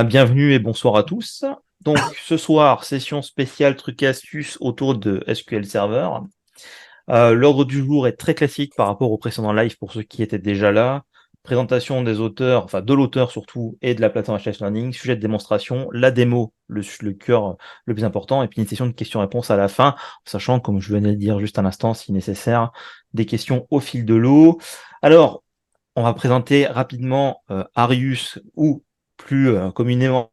Bienvenue et bonsoir à tous. Donc, ce soir, session spéciale trucs et astuces autour de SQL Server. L'ordre du jour est très classique par rapport au précédent live pour ceux qui étaient déjà là. Présentation des auteurs, enfin de l'auteur surtout, et de la plateforme HTML Learning, sujet de démonstration, la démo, le cœur le plus important, et puis une session de questions-réponses à la fin, sachant, comme je venais de dire juste à l'instant, si nécessaire, des questions au fil de l'eau. Alors, on va présenter rapidement Arius, ou plus communément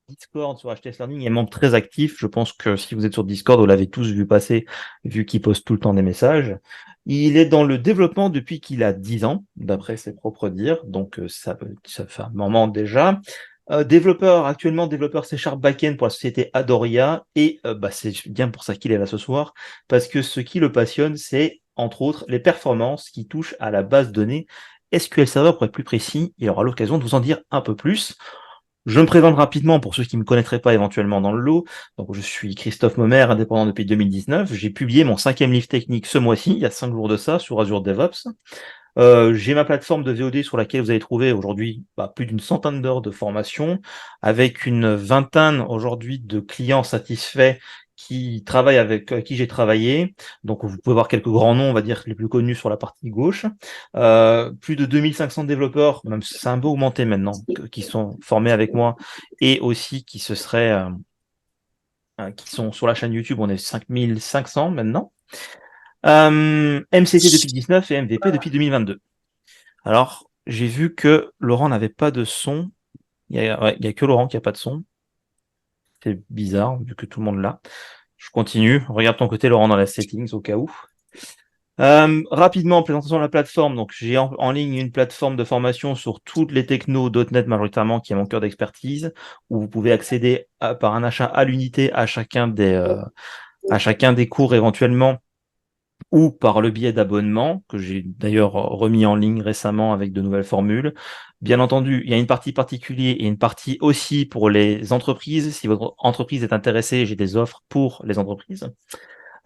Discord sur HTS Learning est membre très actif. Je pense que si vous êtes sur Discord, vous l'avez tous vu passer, vu qu'il poste tout le temps des messages. Il est dans le développement depuis qu'il a 10 ans, d'après ses propres dires. Donc ça fait un moment déjà. Actuellement développeur C# Backend pour la société Adoria. Et c'est bien pour ça qu'il est là ce soir, parce que ce qui le passionne, c'est entre autres les performances qui touchent à la base de données SQL Server pour être plus précis. Il aura l'occasion de vous en dire un peu plus. Je me présente rapidement pour ceux qui ne me connaîtraient pas éventuellement dans le lot. Donc, je suis Christophe Momer, indépendant depuis 2019. J'ai publié mon 5e livre technique ce mois-ci, il y a 5 jours de ça, sur Azure DevOps. J'ai ma plateforme de VOD sur laquelle vous allez trouver aujourd'hui plus d'une centaine d'heures de formation, avec une vingtaine aujourd'hui de clients satisfaits qui travaillent avec qui j'ai travaillé. Donc vous pouvez voir quelques grands noms, on va dire les plus connus sur la partie gauche. Plus de 2500 développeurs, même si c'est un peu augmenté maintenant, qui sont formés avec moi et aussi qui sont sur la chaîne YouTube. On est 5500 maintenant. MCT depuis 19 et MVP depuis 2022. Alors, j'ai vu que Laurent n'avait pas de son. Il y a que Laurent qui n'a pas de son. C'est bizarre, vu que tout le monde l'a. Je continue. Regarde ton côté, Laurent, dans les settings, au cas où. Rapidement, présentation de la plateforme. Donc, j'ai en ligne une plateforme de formation sur toutes les technos .NET majoritairement, qui est mon cœur d'expertise, où vous pouvez accéder par un achat à l'unité à chacun des cours éventuellement, ou par le biais d'abonnements, que j'ai d'ailleurs remis en ligne récemment avec de nouvelles formules. Bien entendu, il y a une partie particulière et une partie aussi pour les entreprises. Si votre entreprise est intéressée, j'ai des offres pour les entreprises.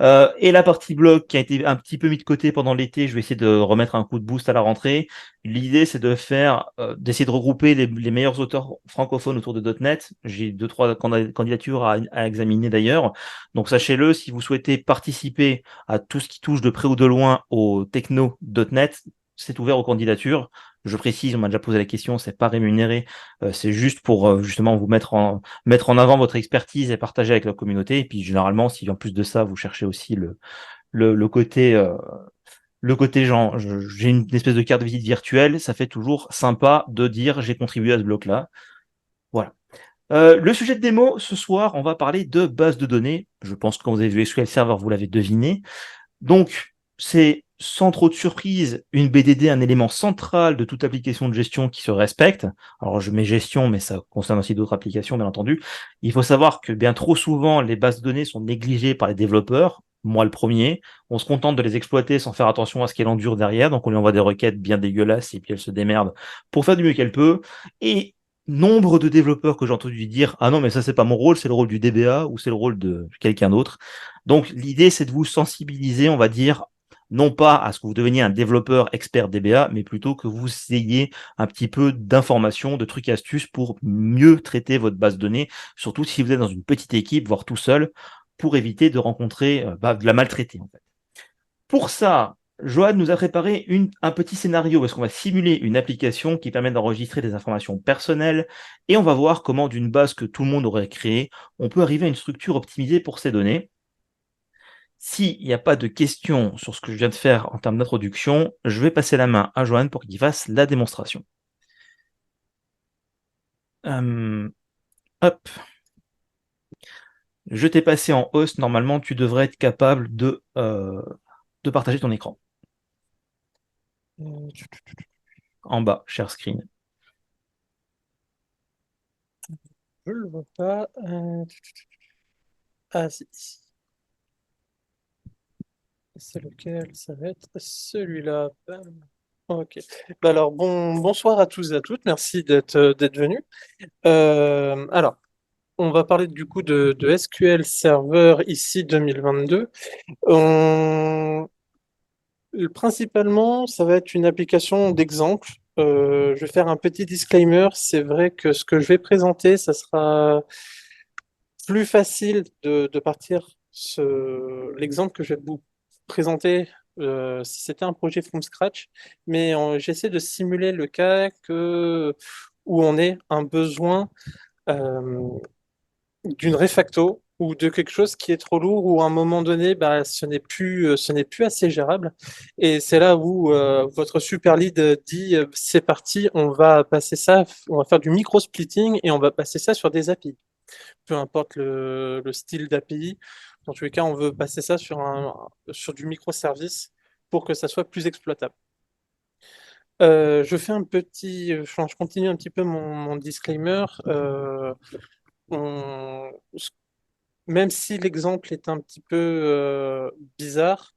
Et la partie blog qui a été un petit peu mis de côté pendant l'été, je vais essayer de remettre un coup de boost à la rentrée. L'idée, c'est d'essayer de regrouper les meilleurs auteurs francophones autour de .NET. J'ai 2-3 candidatures à examiner d'ailleurs. Donc sachez-le, si vous souhaitez participer à tout ce qui touche de près ou de loin au techno .NET, c'est ouvert aux candidatures. Je précise, on m'a déjà posé la question, c'est pas rémunéré, c'est juste pour justement vous mettre en avant votre expertise et partager avec la communauté. Et puis généralement, si en plus de ça, vous cherchez aussi le côté genre, j'ai une espèce de carte de visite virtuelle, ça fait toujours sympa de dire j'ai contribué à ce bloc-là. Voilà. Le sujet de démo, ce soir, on va parler de base de données. Je pense que quand vous avez vu SQL Server, vous l'avez deviné. Donc, c'est sans trop de surprise, une BDD, un élément central de toute application de gestion qui se respecte. Alors, je mets gestion, mais ça concerne aussi d'autres applications, bien entendu. Il faut savoir que bien trop souvent, les bases de données sont négligées par les développeurs. Moi, le premier. On se contente de les exploiter sans faire attention à ce qu'elle endure derrière. Donc, on lui envoie des requêtes bien dégueulasses et puis elle se démerde pour faire du mieux qu'elle peut. Et nombre de développeurs que j'ai entendu dire, ah non, mais ça, c'est pas mon rôle, c'est le rôle du DBA ou c'est le rôle de quelqu'un d'autre. Donc, l'idée, c'est de vous sensibiliser, on va dire, non pas à ce que vous deveniez un développeur expert DBA, mais plutôt que vous ayez un petit peu d'informations, de trucs et astuces pour mieux traiter votre base de données, surtout si vous êtes dans une petite équipe, voire tout seul, pour éviter de rencontrer, de la maltraiter, en fait. Pour ça, Johan nous a préparé un petit scénario parce qu'on va simuler une application qui permet d'enregistrer des informations personnelles et on va voir comment, d'une base que tout le monde aurait créée, on peut arriver à une structure optimisée pour ces données. S'il n'y a pas de questions sur ce que je viens de faire en termes d'introduction, je vais passer la main à Johan pour qu'il fasse la démonstration. Hop. Je t'ai passé en host. Normalement, tu devrais être capable de partager ton écran. En bas, share screen. Je le vois pas. Ah, si. C'est lequel? Ça va être celui-là. Bam. Ok. Alors, bonsoir à tous et à toutes. Merci d'être venus. Alors, on va parler du coup de SQL Server ici 2022. On... Principalement, ça va être une application d'exemple je vais faire un petit disclaimer. C'est vrai que ce que je vais présenter, ça sera plus facile de partir. L'exemple que je vais vous présenter, si c'était un projet from scratch, mais j'essaie de simuler le cas où on ait un besoin euh, d'une refacto ou de quelque chose qui est trop lourd ou à un moment donné, bah, ce n'est plus assez gérable. Et c'est là où votre super lead dit c'est parti, on va passer ça, on va faire du micro-splitting et on va passer ça sur des API. Peu importe le style d'API, dans tous les cas, on veut passer ça sur du microservice pour que ça soit plus exploitable. Je fais un petit, je continue un petit peu mon disclaimer. On- Même si l'exemple est un petit peu bizarre,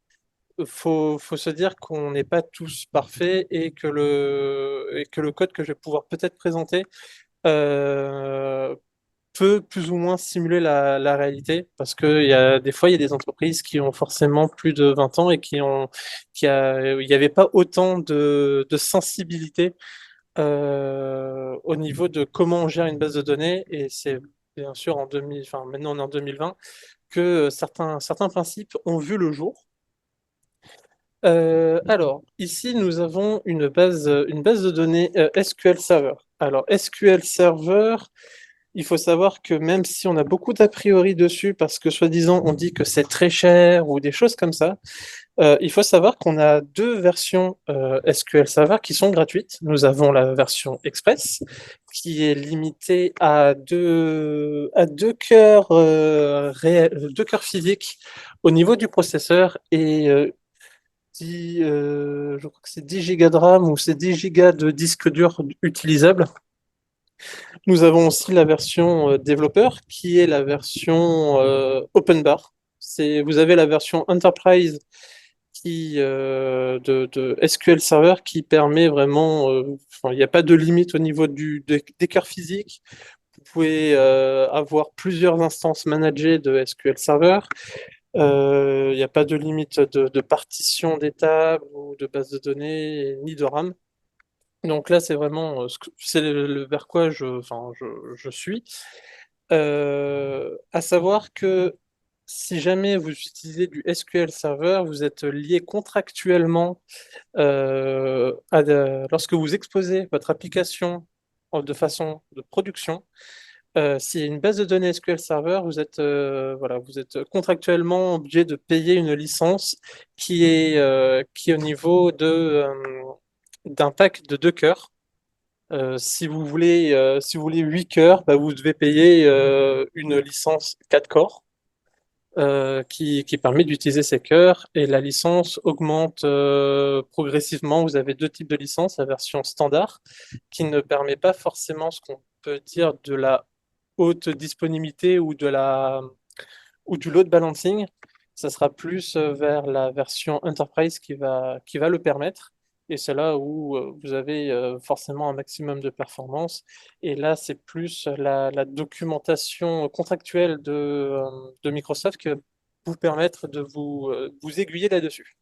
faut se dire qu'on n'est pas tous parfaits et que le code que je vais pouvoir peut-être présenter euh, peut plus ou moins simuler la réalité parce que des fois, il y a des entreprises qui ont forcément plus de 20 ans et il n'y avait pas autant de sensibilité au niveau de comment on gère une base de données et c'est bien sûr enfin, maintenant on est en 2020 que certains principes ont vu le jour. Alors, ici, nous avons une base de données SQL Server. Alors, SQL Server, il faut savoir que même si on a beaucoup d'a priori dessus, parce que soi-disant on dit que c'est très cher ou des choses comme ça, il faut savoir qu'on a deux versions SQL Server qui sont gratuites. Nous avons la version Express, qui est limitée à deux cœurs, deux cœurs physiques au niveau du processeur et je crois que c'est 10 gigas de RAM ou c'est 10 gigas de disque dur utilisable. Nous avons aussi la version développeur qui est la version open bar. Vous avez la version Enterprise de SQL Server qui permet vraiment, enfin, il n'y a pas de limite au niveau des cœurs physiques. Vous pouvez avoir plusieurs instances managées de SQL Server. Il n'y a pas de limite de partition des tables ou de base de données, ni de RAM. Donc là, c'est vraiment c'est vers quoi je suis. À savoir que si jamais vous utilisez du SQL Server, vous êtes lié contractuellement lorsque vous exposez votre application de façon de production. S'il y a une base de données SQL Server, voilà, vous êtes contractuellement obligé de payer une licence qui est au niveau d'un pack de 2 cœurs. Si vous voulez 8 cœurs, bah, vous devez payer une licence 4 corps qui permet d'utiliser ces cœurs. Et la licence augmente progressivement. Vous avez deux types de licences, la version standard qui ne permet pas forcément ce qu'on peut dire de la haute disponibilité ou du load balancing. Ça sera plus vers la version Enterprise qui va le permettre. Et c'est là où vous avez forcément un maximum de performance. Et là, c'est plus la documentation contractuelle de Microsoft qui va vous permettre de vous aiguiller là-dessus.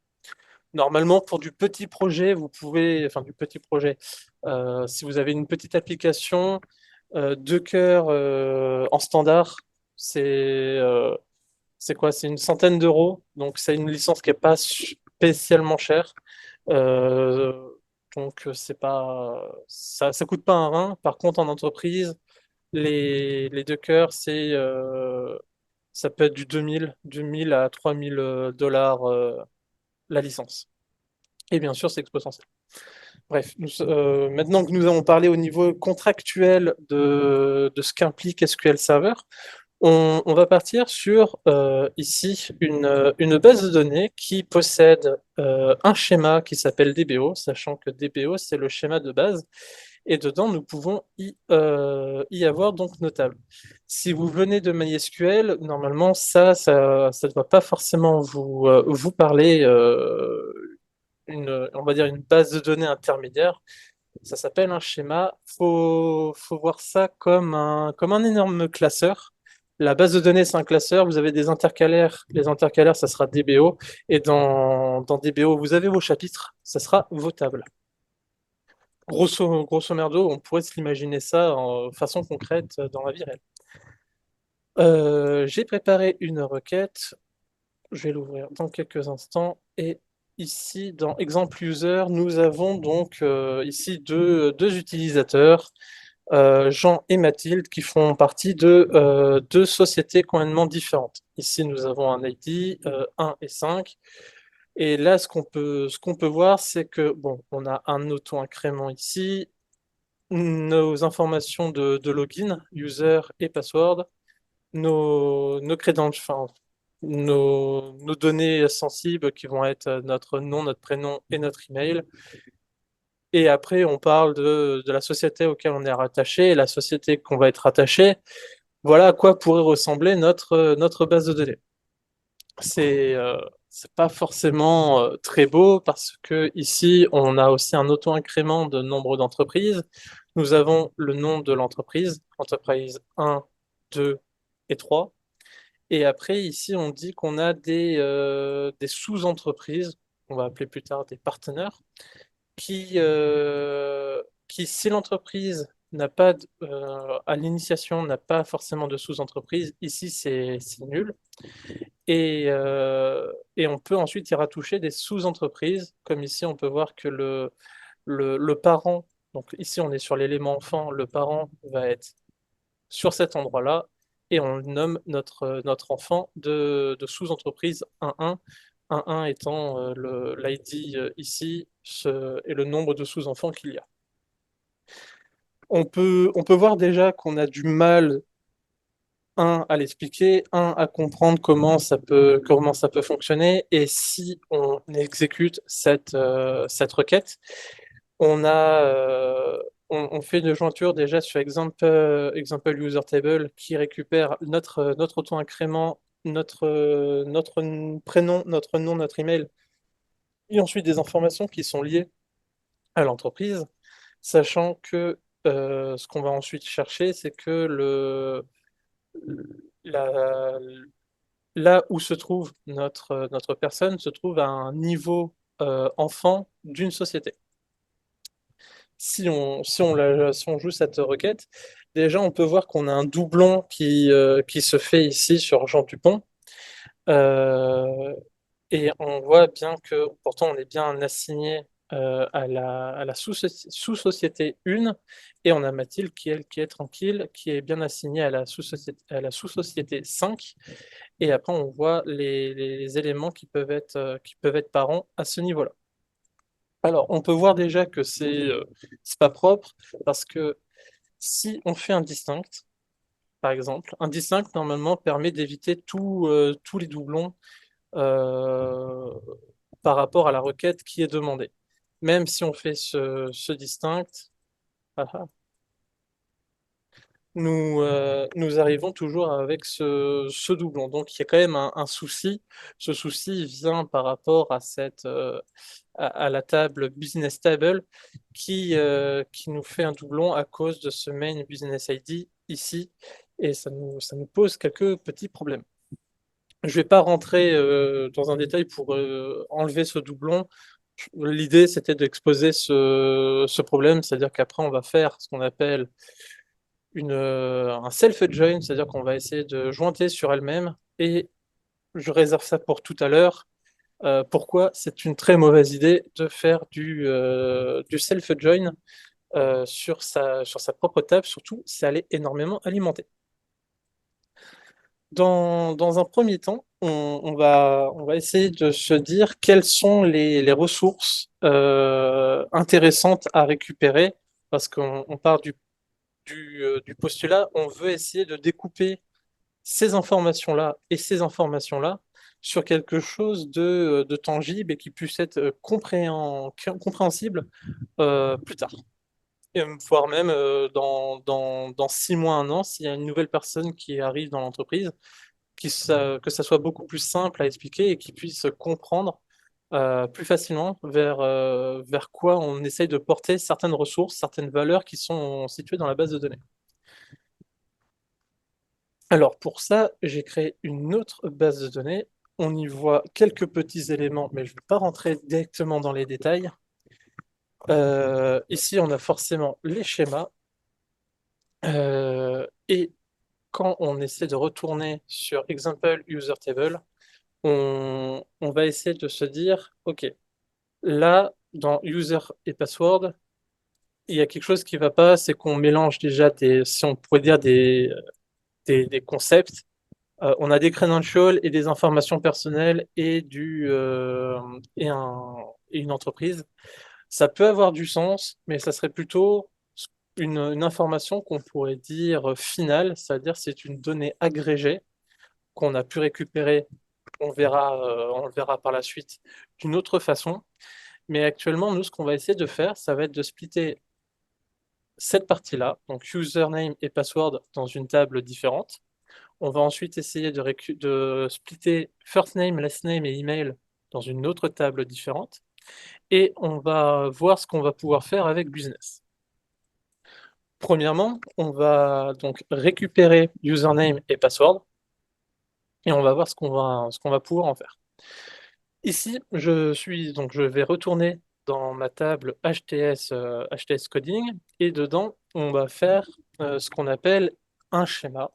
Normalement, pour du petit projet, enfin du petit projet, si vous avez une petite application, 2 cœurs en standard, c'est euh, c'est quoi? C'est une centaine d'euros. Donc, c'est une licence qui n'est pas spécialement chère. Euh, donc, c'est pas, ça coûte pas un rein. Par contre, en entreprise, les 2 cœurs, ça peut être du 2000 à 3000 dollars la licence. Et bien sûr, c'est exponentiel. Bref, maintenant que nous avons parlé au niveau contractuel de ce qu'implique SQL Server, on va partir sur ici une base de données qui possède un schéma qui s'appelle DBO, sachant que DBO, c'est le schéma de base, et dedans, nous pouvons y avoir donc nos tables. Si vous venez de MySQL, normalement, ça ne doit pas forcément vous parler, on va dire une base de données intermédiaire. Ça s'appelle un schéma. Faut voir ça comme un énorme classeur. La base de données, c'est un classeur. Vous avez des intercalaires. Les intercalaires, ça sera DBO. Et dans DBO, vous avez vos chapitres. Ça sera vos tables. Grosso merdo, on pourrait se l'imaginer ça en façon concrète dans la vie réelle. J'ai préparé une requête, je vais l'ouvrir dans quelques instants, et ici, dans Exemple User, nous avons donc ici deux utilisateurs, Jean et Mathilde, qui font partie de deux sociétés complètement différentes. Ici, nous avons un ID 1 et 5. Et là, ce qu'on peut voir, c'est que, bon, on a un auto-incrément ici, nos informations de login, user et password, nos credentials, enfin, nos données sensibles qui vont être notre nom, notre prénom et notre email. Et après, on parle de la société auquel on est rattaché et la société qu'on va être rattaché. Voilà à quoi pourrait ressembler notre base de données. C'est c'est pas forcément très beau parce que ici, on a aussi un auto-incrément de nombre d'entreprises. Nous avons le nom de l'entreprise, entreprise 1, 2 et 3. Et après, ici, on dit qu'on a des sous-entreprises, on va appeler plus tard des partenaires, si l'entreprise n'a pas, à l'initiation, n'a pas forcément de sous-entreprise, ici, c'est nul. Et on peut ensuite y rattoucher des sous-entreprises, comme ici, on peut voir que le parent, donc ici, on est sur l'élément enfant, le parent va être sur cet endroit-là, et on nomme notre enfant de sous-entreprise 1.1, 1.1 étant l'ID ici et le nombre de sous-enfants qu'il y a. On peut voir déjà qu'on a du mal, à l'expliquer, à comprendre comment ça peut fonctionner, et si on exécute cette requête, on a, on fait une jointure déjà sur example user table qui récupère notre auto-incrément, notre prénom, notre nom, notre email, et ensuite des informations qui sont liées à l'entreprise, sachant que ce qu'on va ensuite chercher, c'est que la- là où se trouve notre personne se trouve à un niveau enfant d'une société. Si on joue cette requête, déjà on peut voir qu'on a un doublon qui se fait ici sur Jean Dupont. Euh, et on voit bien que pourtant on est bien assigné à la sous-société 1, et on a Mathilde qui est tranquille, qui est bien assignée à la sous-société 5. Et après on voit les éléments qui peuvent être parents à ce niveau-là. Alors, on peut voir déjà que c'est pas propre parce que si on fait un distinct, par exemple, un distinct normalement permet d'éviter tous les doublons euh, par rapport à la requête qui est demandée. Même si on fait ce distinct, ah, ah, nous arrivons toujours avec ce doublon. Donc, il y a quand même un souci. Ce souci vient par rapport à la table Business Table qui nous fait un doublon à cause de ce main Business ID ici, et ça nous pose quelques petits problèmes. Je ne vais pas rentrer dans un détail pour enlever ce doublon. L'idée, c'était d'exposer ce problème, c'est-à-dire qu'après, on va faire ce qu'on appelle un self-join, c'est-à-dire qu'on va essayer de jointer sur elle-même, et je réserve ça pour tout à l'heure. Pourquoi c'est une très mauvaise idée de faire du self-join sur sa propre table, surtout si elle est énormément alimentée. Dans un premier temps, on va essayer de se dire quelles sont les ressources intéressantes à récupérer, parce qu'on part du postulat, on veut essayer de découper ces informations-là et ces informations-là sur quelque chose de tangible et qui puisse être compréhensible plus tard. Et voire même dans 6 mois, un an, s'il y a une nouvelle personne qui arrive dans l'entreprise, que ça soit beaucoup plus simple à expliquer et qui puisse comprendre plus facilement vers quoi on essaye de porter certaines ressources, certaines valeurs qui sont situées dans la base de données. Alors pour ça, j'ai créé une autre base de données. On y voit quelques petits éléments, mais je ne vais pas rentrer directement dans les détails. Ici, on a forcément les schémas. Et quand on essaie de retourner sur example user table, on va essayer de se dire, OK, là, dans user et password, il y a quelque chose qui va pas, c'est qu'on mélange déjà si on pourrait dire des concepts. On a des credentials et des informations personnelles et une entreprise. Ça peut avoir du sens, mais ça serait plutôt une information qu'on pourrait dire finale, c'est-à-dire c'est une donnée agrégée qu'on a pu récupérer. On le verra par la suite d'une autre façon. Mais actuellement, nous, ce qu'on va essayer de faire, ça va être de splitter cette partie-là, donc username et password, dans une table différente. On va ensuite essayer de splitter first name, last name et email dans une autre table différente. Et on va voir ce qu'on va pouvoir faire avec business. Premièrement, on va donc récupérer username et password et on va voir ce qu'on va pouvoir en faire. Ici, je vais retourner dans ma table HTS Coding et dedans, on va faire ce qu'on appelle un schéma.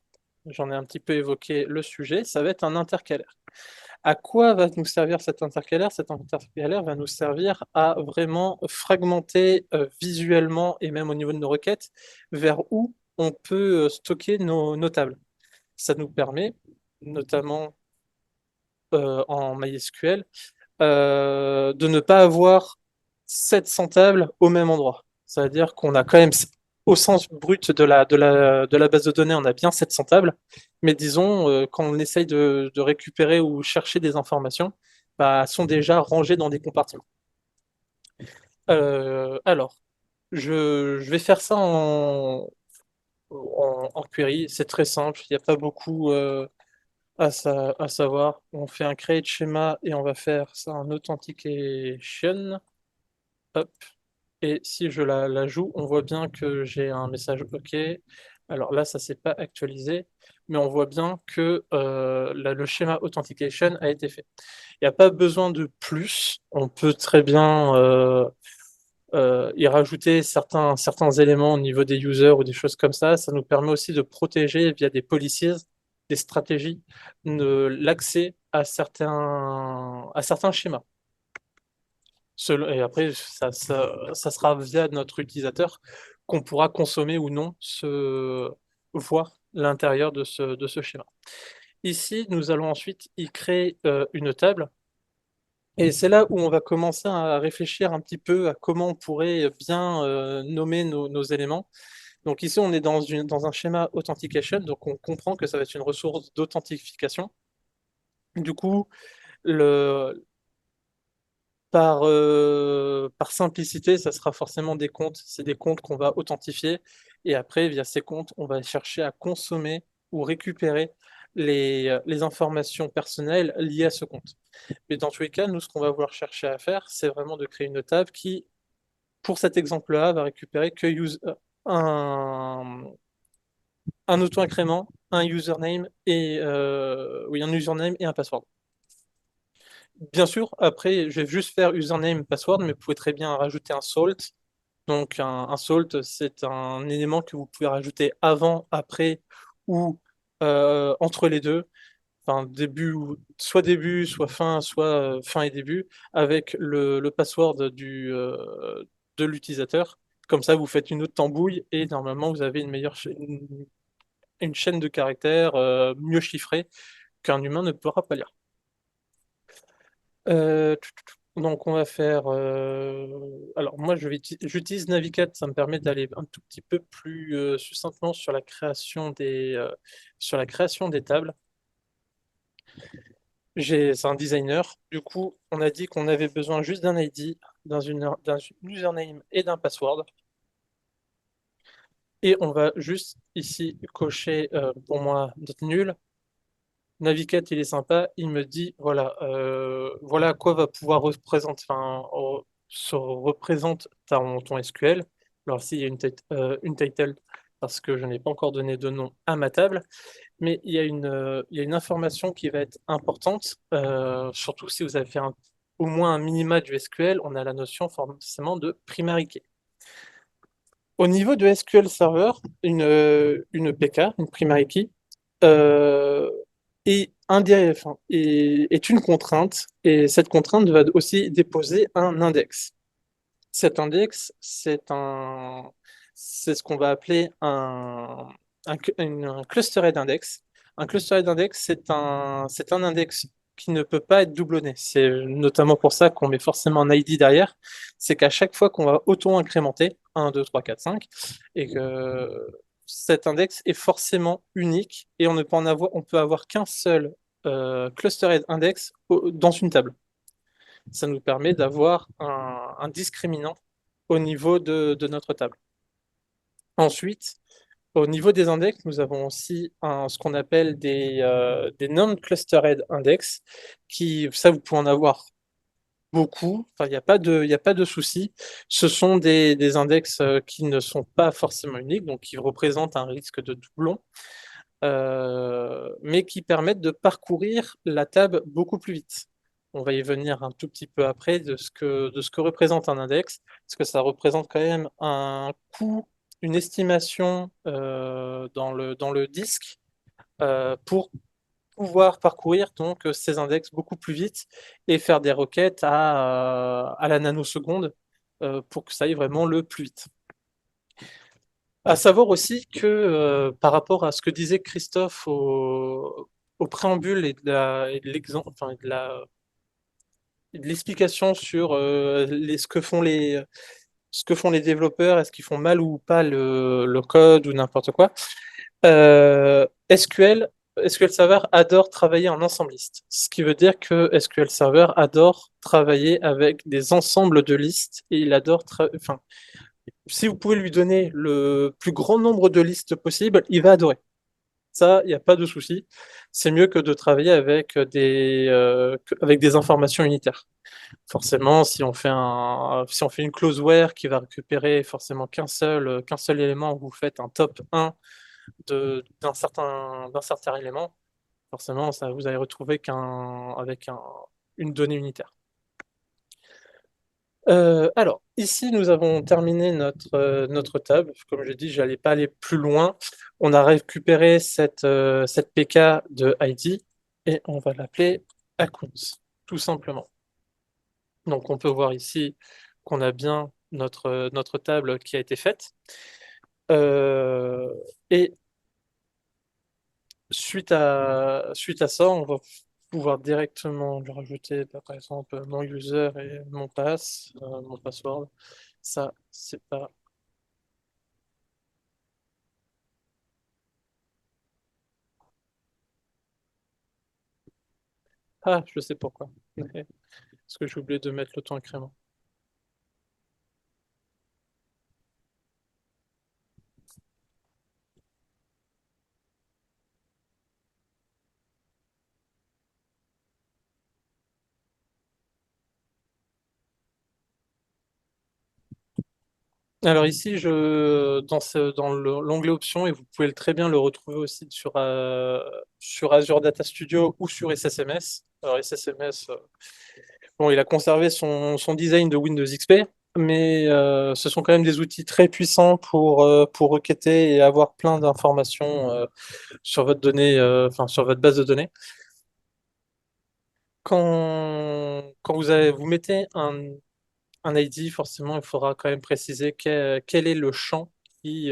J'en ai un petit peu évoqué le sujet, ça va être un intercalaire. À quoi va nous servir cet intercalaire? Cet intercalaire va nous servir à vraiment fragmenter visuellement et même au niveau de nos requêtes vers où on peut stocker nos tables. Ça nous permet, notamment en MySQL, de ne pas avoir 700 tables au même endroit. C'est-à-dire qu'on a quand même, au sens brut de la base de données, on a bien 700 tables, mais disons, quand on essaye de récupérer ou chercher des informations, bah, elles sont déjà rangées dans des compartiments. Alors, je vais faire ça en query, c'est très simple, il n'y a pas beaucoup à savoir. On fait un create schéma et on va faire ça en authentication. Hop. Et si je la joue, on voit bien que j'ai un message OK. Alors là, ça s'est pas actualisé, mais on voit bien que le schéma authentication a été fait. Il n'y a pas besoin de plus. On peut très bien y rajouter certains éléments au niveau des users ou des choses comme ça. Ça nous permet aussi de protéger via des policies, des stratégies, l'accès à certains schémas. Et après, ça sera via notre utilisateur qu'on pourra consommer ou non voir l'intérieur de ce schéma. Ici, nous allons ensuite y créer une table. Et c'est là où on va commencer à réfléchir un petit peu à comment on pourrait bien nommer nos éléments. Donc ici, on est dans un schéma authentication, donc on comprend que ça va être une ressource d'authentification. Du coup, le, par simplicité, ça sera forcément des comptes. C'est des comptes qu'on va authentifier. Et après, via ces comptes, on va chercher à consommer ou récupérer les informations personnelles liées à ce compte. Mais dans tous les cas, nous, ce qu'on va vouloir chercher à faire, c'est vraiment de créer une table qui, pour cet exemple-là, va récupérer un, un auto-incrément, un username oui, un username et un password. Bien sûr, après, je vais juste faire username, password, mais vous pouvez très bien rajouter un salt. Donc, un salt, c'est un élément que vous pouvez rajouter avant, après ou entre les deux. Enfin, début, soit fin, soit fin et début, avec le password de l'utilisateur. Comme ça, vous faites une autre tambouille et normalement, vous avez une chaîne de caractères mieux chiffrée qu'un humain ne pourra pas lire. Donc on va faire. Alors moi j'utilise Navigate, ça me permet d'aller un tout petit peu plus succinctement sur la création des tables. C'est un designer. Du coup, on a dit qu'on avait besoin juste d'un ID, d'un username et d'un password. Et on va juste ici cocher pour moi d'être nul. Navigate, il est sympa. Il me dit voilà, voilà à quoi va pouvoir représenter, enfin, se représente ton SQL. Alors, s'il y a une title, parce que je n'ai pas encore donné de nom à ma table, mais il y a une information qui va être importante, surtout si vous avez fait au moins un minima du SQL, on a la notion forcément de primary key. Au niveau de SQL Server, une PK, une primary key, euh, est une contrainte, et cette contrainte va aussi déposer un index. Cet index, c'est ce qu'on va appeler un clustered index. Un clustered index, c'est un index qui ne peut pas être doublonné. C'est notamment pour ça qu'on met forcément un ID derrière. C'est qu'à chaque fois qu'on va auto-incrémenter, 1, 2, 3, 4, 5, et que cet index est forcément unique, et on peut avoir qu'un seul clustered index dans une table. Ça nous permet d'avoir un discriminant au niveau de notre table. Ensuite, au niveau des index, nous avons aussi ce qu'on appelle des non-clustered index, ça, vous pouvez en avoir beaucoup. Enfin, il y a pas de souci. Ce sont des index qui ne sont pas forcément uniques, donc qui représentent un risque de doublon, mais qui permettent de parcourir la table beaucoup plus vite. On va y venir un tout petit peu après de ce que représente un index, parce que ça représente quand même un coût, une estimation dans le disque pour pouvoir parcourir donc ces index beaucoup plus vite et faire des requêtes à la nanoseconde pour que ça aille vraiment le plus vite. À savoir aussi que par rapport à ce que disait Christophe au préambule et de l'exemple, enfin, et de l'explication sur ce que font les développeurs, est-ce qu'ils font mal ou pas le code ou n'importe quoi, SQL Server adore travailler en ensembliste. Ce qui veut dire que SQL Server adore travailler avec des ensembles de listes et il adore, enfin, si vous pouvez lui donner le plus grand nombre de listes possible, il va adorer. Ça, il n'y a pas de souci. C'est mieux que de travailler avec des informations unitaires. Forcément, si on fait une closeware qui va récupérer forcément qu'un seul élément, vous faites un top 1 d'un certain élément, forcément, ça, vous allez retrouver une donnée unitaire. Alors, ici, nous avons terminé notre table. Comme je dis, je n'allais pas aller plus loin. On a récupéré cette PK de ID et on va l'appeler accounts, tout simplement. Donc, on peut voir ici qu'on a bien notre table qui a été faite. Et suite à ça, on va pouvoir directement lui rajouter, bah, par exemple, mon user et mon password. Ça, c'est pas. Ah, je sais pourquoi. Parce que j'ai oublié de mettre l'auto-incrément. Alors ici, dans l'onglet options, et vous pouvez très bien le retrouver aussi sur Azure Data Studio ou sur SSMS. Alors SSMS, bon, il a conservé son design de Windows XP, mais ce sont quand même des outils très puissants pour requêter et avoir plein d'informations sur votre enfin, sur votre base de données. Quand vous mettez un ID, forcément, il faudra quand même préciser quel est le champ qui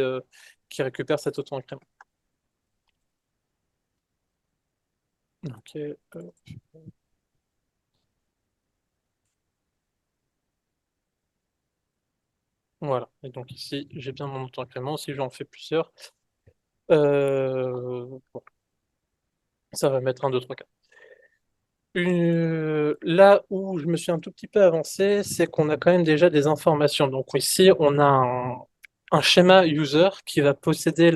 récupère cet auto-incrément. Ok, voilà. Et donc ici, j'ai bien mon auto-incrément. Si j'en fais plusieurs, bon, ça va mettre un 2 3 4. Là où je me suis un tout petit peu avancé, c'est qu'on a quand même déjà des informations. Donc ici, on a un schéma user qui va posséder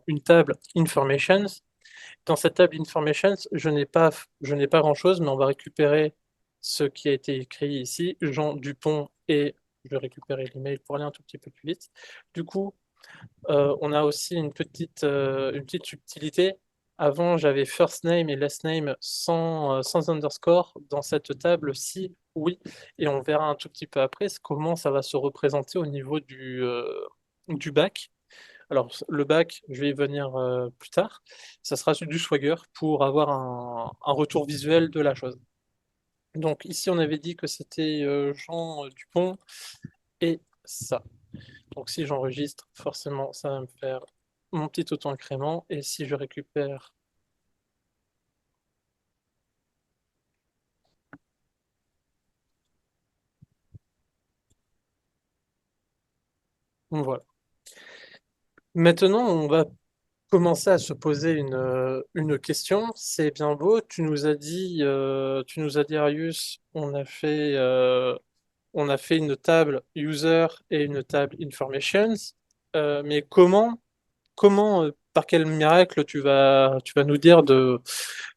une table informations. Dans cette table informations, je n'ai pas grand-chose, mais on va récupérer ce qui a été écrit ici, Jean Dupont, et je vais récupérer l'email pour aller un tout petit peu plus vite. Du coup, on a aussi une petite subtilité. Avant, j'avais first name et last name sans underscore. Dans cette table, si, oui. Et on verra un tout petit peu après comment ça va se représenter au niveau du bac. Alors, le bac, je vais y venir plus tard. Ça sera du Swagger pour avoir un retour visuel de la chose. Donc, ici, on avait dit que c'était Jean Dupont et ça. Donc, si j'enregistre, forcément, ça va me faire mon petit auto-incrément. Et si je récupère, voilà. Maintenant, on va commencer à se poser une question. C'est bien beau. Tu nous as dit, Arius, on a fait une table user et une table informations. Mais par quel miracle tu vas nous dire de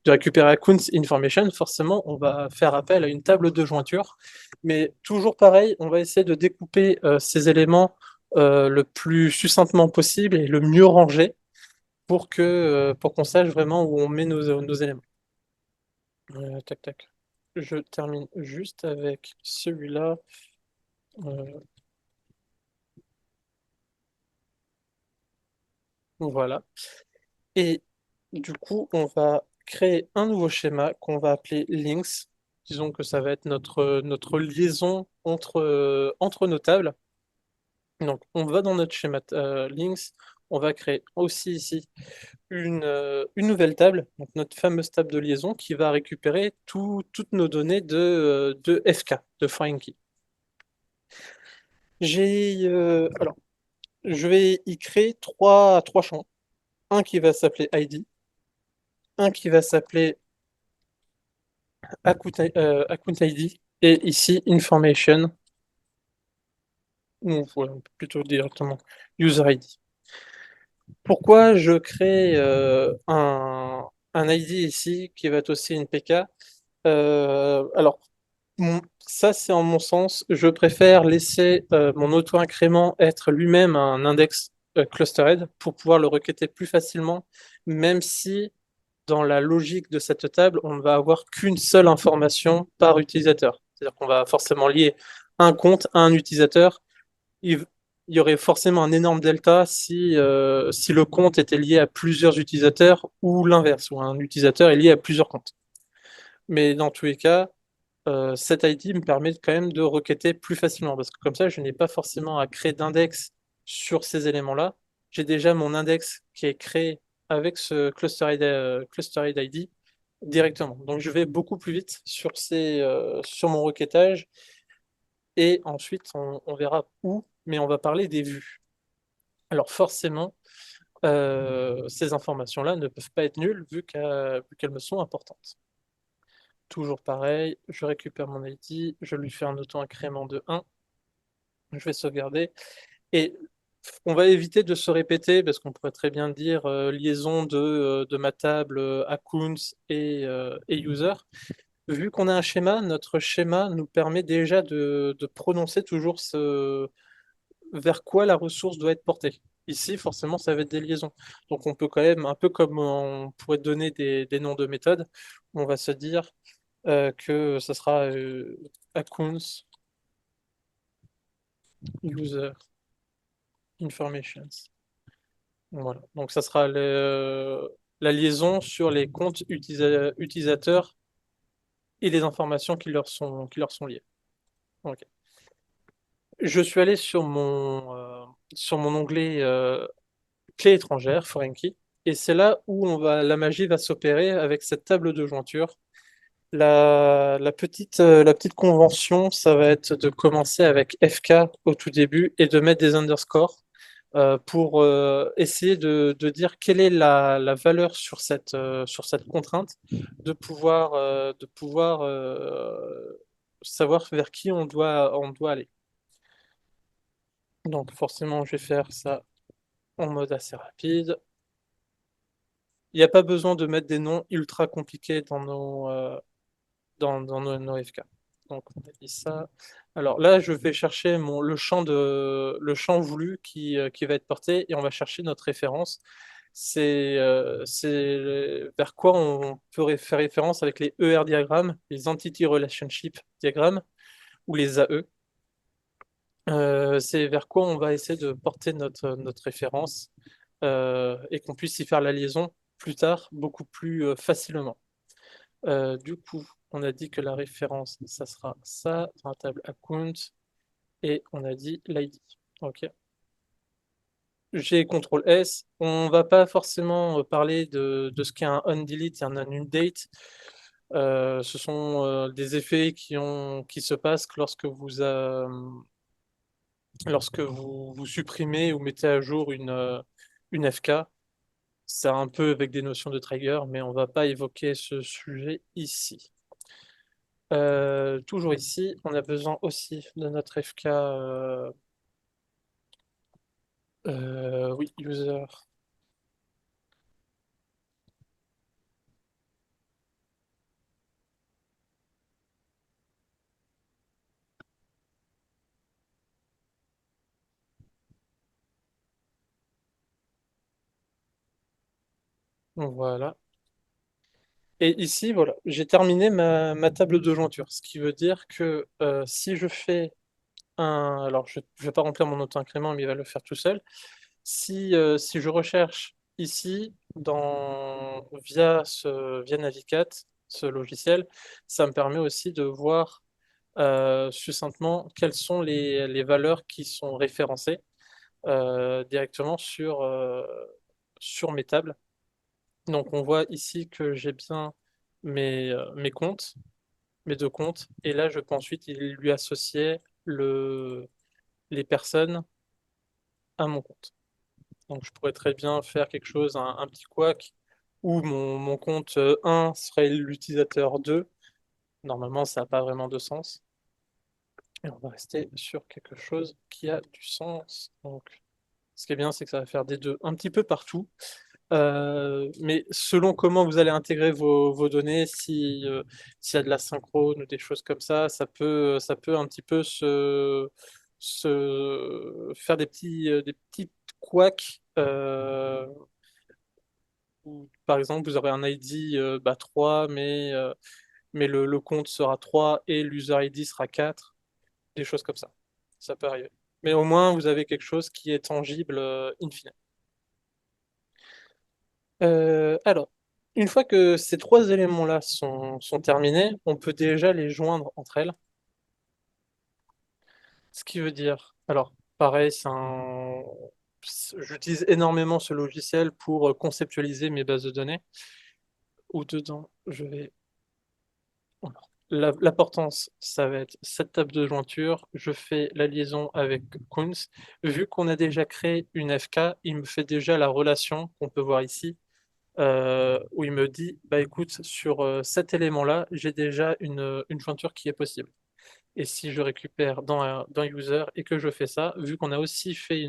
récupérer accounts information? Forcément, on va faire appel à une table de jointure. Mais toujours pareil, on va essayer de découper ces éléments le plus succinctement possible et le mieux rangé pour qu'on sache vraiment où on met nos éléments. Tac, tac. Je termine juste avec celui-là. Euh, voilà. Et du coup, on va créer un nouveau schéma qu'on va appeler links. Disons que ça va être notre liaison entre nos tables. Donc, on va dans notre schéma links. On va créer aussi ici une nouvelle table, donc notre fameuse table de liaison qui va récupérer toutes nos données de FK, de foreign key. Alors, je vais y créer trois champs. Un qui va s'appeler ID, un qui va s'appeler account ID, et ici information, ou voilà, plutôt directement user ID. Pourquoi je crée un ID ici qui va être aussi une PK? Alors, ça, c'est en mon sens. Je préfère laisser mon auto-incrément être lui-même un index clustered pour pouvoir le requêter plus facilement, même si dans la logique de cette table, on ne va avoir qu'une seule information par utilisateur. C'est-à-dire qu'on va forcément lier un compte à un utilisateur. Il y aurait forcément un énorme delta si le compte était lié à plusieurs utilisateurs ou l'inverse, où un utilisateur est lié à plusieurs comptes. Mais dans tous les cas, cet ID me permet quand même de requêter plus facilement, parce que comme ça, je n'ai pas forcément à créer d'index sur ces éléments-là. J'ai déjà mon index qui est créé avec ce cluster ID directement. Donc je vais beaucoup plus vite sur mon requêtage, et ensuite on verra où, mais on va parler des vues. Alors forcément, ces informations-là ne peuvent pas être nulles vu qu'elles me sont importantes. Toujours pareil, je récupère mon ID, je lui fais un auto-incrément de 1, je vais sauvegarder. Et on va éviter de se répéter parce qu'on pourrait très bien dire liaison de ma table accounts et user. Vu qu'on a un schéma, notre schéma nous permet déjà de prononcer toujours vers quoi la ressource doit être portée. Ici, forcément, ça va être des liaisons. Donc on peut quand même, un peu comme on pourrait donner des noms de méthodes, on va se dire que ça sera accounts, user, informations. Voilà. Donc ça sera la liaison sur les comptes utilisateurs et les informations qui leur sont liées. Ok. Je suis allé sur mon onglet clé étrangère, foreign key, et c'est là où la magie va s'opérer avec cette table de jointure. La petite convention, ça va être de commencer avec FK au tout début et de mettre des underscores pour essayer de dire quelle est la valeur sur cette contrainte, de pouvoir savoir vers qui on doit aller. Donc forcément, je vais faire ça en mode assez rapide. Il n'y a pas besoin de mettre des noms ultra compliqués dans nos FK. Donc, on a dit ça. Alors là, je vais chercher le champ voulu qui va être porté et on va chercher notre référence. C'est vers quoi on peut faire référence avec les ER diagrammes, les Entity Relationship Diagrammes, ou les AE. C'est vers quoi on va essayer de porter notre référence et qu'on puisse y faire la liaison plus tard, beaucoup plus facilement. Du coup, on a dit que la référence, ça sera ça dans la table account, et on a dit l'ID. Ok. G CTRL S. On va pas forcément parler de ce qu'est un onDelete et un onUndate. Ce sont des effets qui se passent lorsque vous supprimez ou mettez à jour une FK. C'est un peu avec des notions de trigger, mais on va pas évoquer ce sujet ici. Toujours ici, on a besoin aussi de notre FK, oui, user. Voilà. Et ici, voilà, j'ai terminé ma table de jointure, ce qui veut dire que si je fais un... Alors, je ne vais pas remplir mon auto-incrément, mais il va le faire tout seul. Si je recherche ici, via Navicat, ce logiciel, ça me permet aussi de voir succinctement quelles sont les valeurs qui sont référencées directement sur mes tables. Donc, on voit ici que j'ai bien mes comptes, mes deux comptes, et là, je peux ensuite lui associer les personnes à mon compte. Donc, je pourrais très bien faire quelque chose, un petit couac, où mon compte 1 serait l'utilisateur 2. Normalement, ça n'a pas vraiment de sens. Et on va rester sur quelque chose qui a du sens. Donc, ce qui est bien, c'est que ça va faire des deux un petit peu partout. Mais selon comment vous allez intégrer vos données, s'il y a de la synchrone ou des choses comme ça peut un petit peu faire des petits couacs. Où, par exemple, vous aurez un ID 3, mais le compte sera 3 et l'user ID sera 4, des choses comme ça. Ça peut arriver. Mais au moins, vous avez quelque chose qui est tangible in fine. Alors, une fois que ces trois éléments-là sont terminés, on peut déjà les joindre entre elles. Ce qui veut dire, alors, pareil, j'utilise énormément ce logiciel pour conceptualiser mes bases de données, où dedans, je vais... alors, l'importance, ça va être cette table de jointure. Je fais la liaison avec Kunz. Vu qu'on a déjà créé une FK, il me fait déjà la relation qu'on peut voir ici où il me dit, bah écoute, sur cet élément-là, j'ai déjà une jointure qui est possible. Et si je récupère dans User et que je fais ça, vu qu'on a aussi fait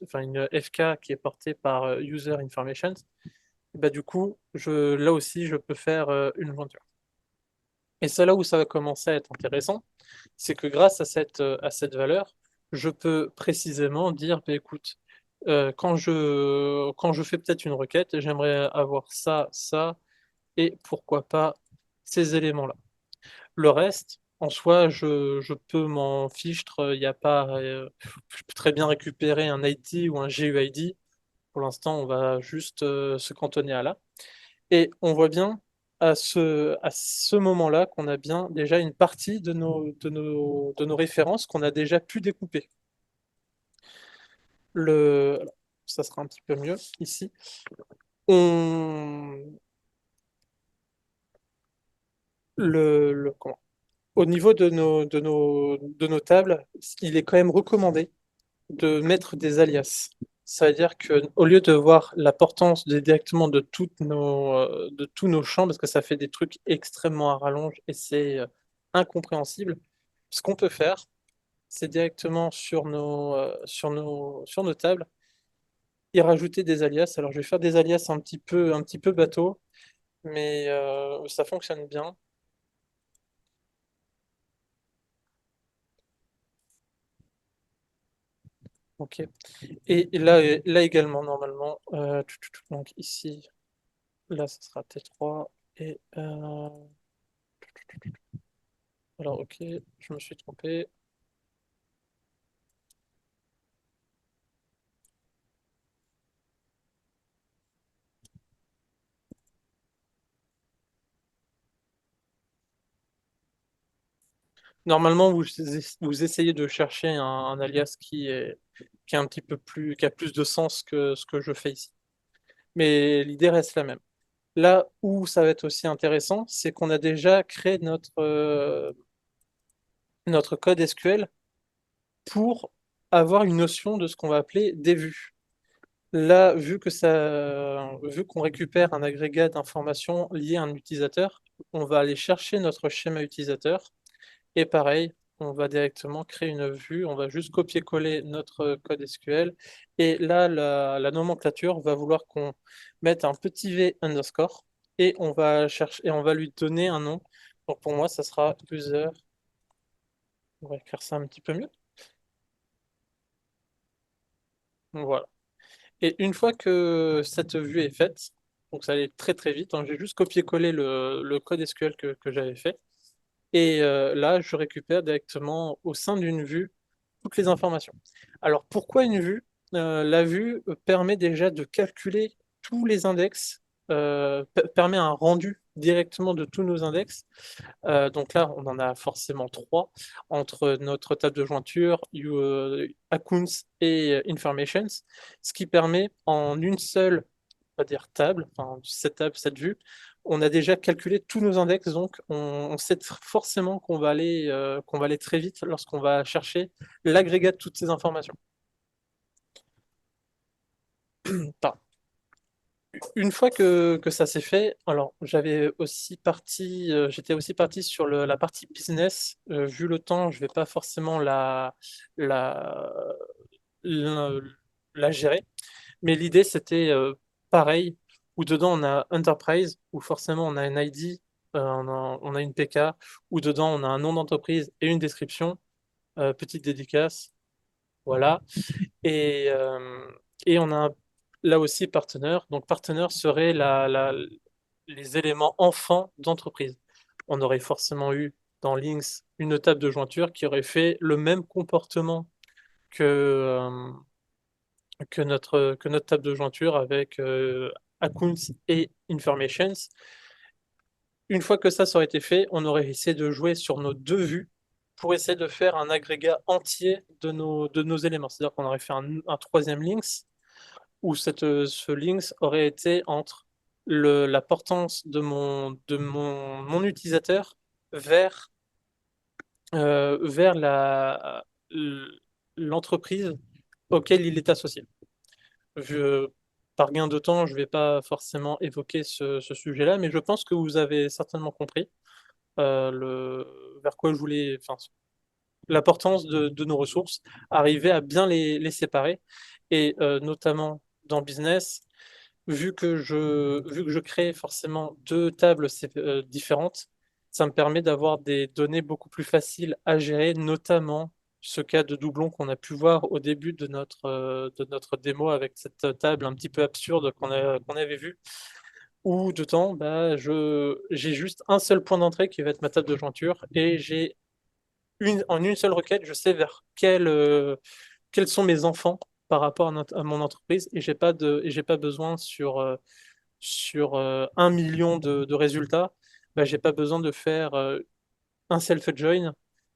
enfin une FK qui est portée par User Information, bah du coup, là aussi, je peux faire une jointure. Et c'est là où ça va commencer à être intéressant, c'est que grâce à cette valeur, je peux précisément dire, bah, écoute, quand je fais peut-être une requête, j'aimerais avoir ça, ça, et pourquoi pas ces éléments-là. Le reste, en soi, je peux m'en fichtre, il y a pas, je peux très bien récupérer un ID ou un GUID. Pour l'instant, on va juste se cantonner à là. Et on voit bien à ce moment-là qu'on a bien déjà une partie de nos références qu'on a déjà pu découper. Alors, ça sera un petit peu mieux ici. On, comment Au niveau de nos tables, il est quand même recommandé de mettre des alias. Ça veut dire que au lieu de voir la portance directement de tous nos champs, parce que ça fait des trucs extrêmement à rallonge et c'est incompréhensible, ce qu'on peut faire, c'est directement sur nos tables y rajouter des alias. Alors je vais faire des alias un petit peu bateau, mais ça fonctionne bien. Ok. Et là également, normalement, donc ici, là, ce sera T3. Et alors, ok, je me suis trompé. Normalement, vous essayez de chercher un alias qui est un petit peu plus, qui a plus de sens que ce que je fais ici. Mais l'idée reste la même. Là où ça va être aussi intéressant, c'est qu'on a déjà créé notre code SQL pour avoir une notion de ce qu'on va appeler des vues. Là, vu qu'on récupère un agrégat d'informations liées à un utilisateur, on va aller chercher notre schéma utilisateur et pareil, on va directement créer une vue, on va juste copier-coller notre code SQL et là, la nomenclature va vouloir qu'on mette un petit v underscore et on va chercher et on va lui donner un nom. Donc pour moi, ça sera user. On va écrire ça un petit peu mieux. Voilà. Et une fois que cette vue est faite, donc ça allait très très vite, hein, j'ai juste copié-collé le code SQL que j'avais fait. Et là, je récupère directement au sein d'une vue toutes les informations. Alors pourquoi une vue? La vue permet déjà de calculer tous les index, permet un rendu directement de tous nos index. Donc là, on en a forcément trois entre notre table de jointure, accounts et informations, ce qui permet en une seule, on va dire table, enfin cette table, cette vue, on a déjà calculé tous nos index, donc on sait forcément qu'on va aller très vite lorsqu'on va chercher l'agrégat de toutes ces informations. Pardon. Une fois que ça s'est fait, alors j'étais aussi parti sur la partie business. Vu le temps, je vais pas forcément la, la, la gérer. Mais l'idée, c'était pareil, où dedans on a Enterprise, où forcément on a un ID, on a une PK, où dedans on a un nom d'entreprise et une description, petite dédicace, voilà. Et, euh, et on a là aussi partenaire. Donc partenaire serait les éléments enfants d'entreprise. On aurait forcément eu dans Lynx une table de jointure qui aurait fait le même comportement que, que notre table de jointure avec accounts et informations. Une fois que ça aurait été fait, on aurait essayé de jouer sur nos deux vues pour essayer de faire un agrégat entier de nos éléments. C'est-à-dire qu'on aurait fait un troisième links où ce links aurait été entre la portance mon utilisateur vers, vers l'entreprise auquel il est associé. Je, Par gain de temps, je ne vais pas forcément évoquer ce sujet-là, mais je pense que vous avez certainement compris vers quoi je voulais, enfin, l'importance de nos ressources, arriver à bien les séparer, et notamment dans business, vu que je crée forcément deux tables différentes, ça me permet d'avoir des données beaucoup plus faciles à gérer, notamment ce cas de doublon qu'on a pu voir au début de notre démo avec cette table un petit peu absurde qu'on avait vue, où dedans, bah, j'ai juste un seul point d'entrée qui va être ma table de jointure et en une seule requête, je sais vers quels sont mes enfants par rapport à mon entreprise et j'ai pas besoin sur 1 million de résultats, bah, j'ai pas besoin de faire un self-join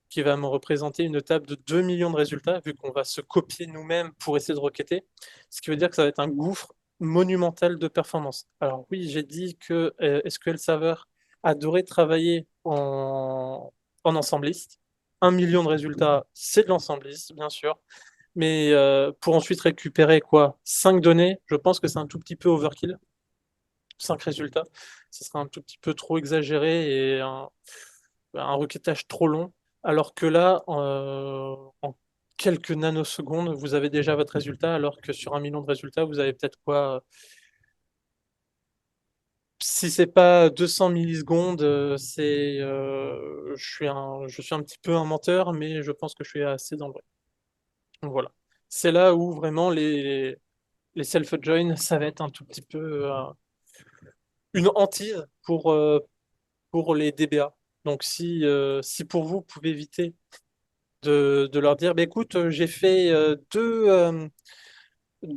qui va me représenter une table de 2 millions de résultats, vu qu'on va se copier nous-mêmes pour essayer de requêter, ce qui veut dire que ça va être un gouffre monumental de performance. Alors oui, j'ai dit que SQL Server adorait travailler en ensembliste. 1 million de résultats, c'est de l'ensembliste, bien sûr. Mais pour ensuite récupérer quoi? 5 données, je pense que c'est un tout petit peu overkill. 5 résultats, ce sera un tout petit peu trop exagéré et un requêtage trop long. Alors que là, en quelques nanosecondes, vous avez déjà votre résultat, alors que sur 1 million de résultats, vous avez peut-être quoi, si c'est pas 200 millisecondes, je suis un petit peu un menteur, mais je pense que je suis assez dans le vrai. Donc voilà. C'est là où vraiment les self-join, ça va être un tout petit peu une hantise pour les DBA. Donc si pour vous, vous pouvez éviter de leur dire, bah, écoute, j'ai fait deux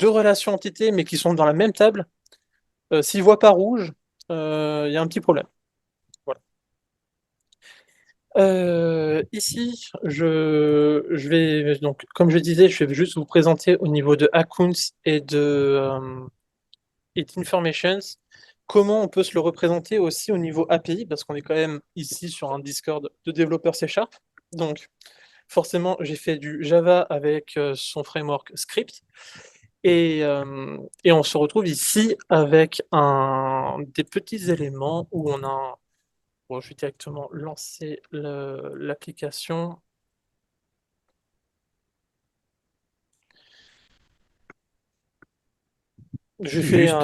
relations entités, mais qui sont dans la même table, s'ils voient pas rouge, il y a un petit problème. Voilà. Ici, je vais, donc, comme je disais, je vais juste vous présenter au niveau de accounts et d'informations, comment on peut se le représenter aussi au niveau API, parce qu'on est quand même ici sur un Discord de développeurs C Sharp. Donc, forcément, j'ai fait du Java avec son framework script. Et on se retrouve ici avec des petits éléments où on a. Bon, je vais directement lancer l'application. J'ai fait. Juste,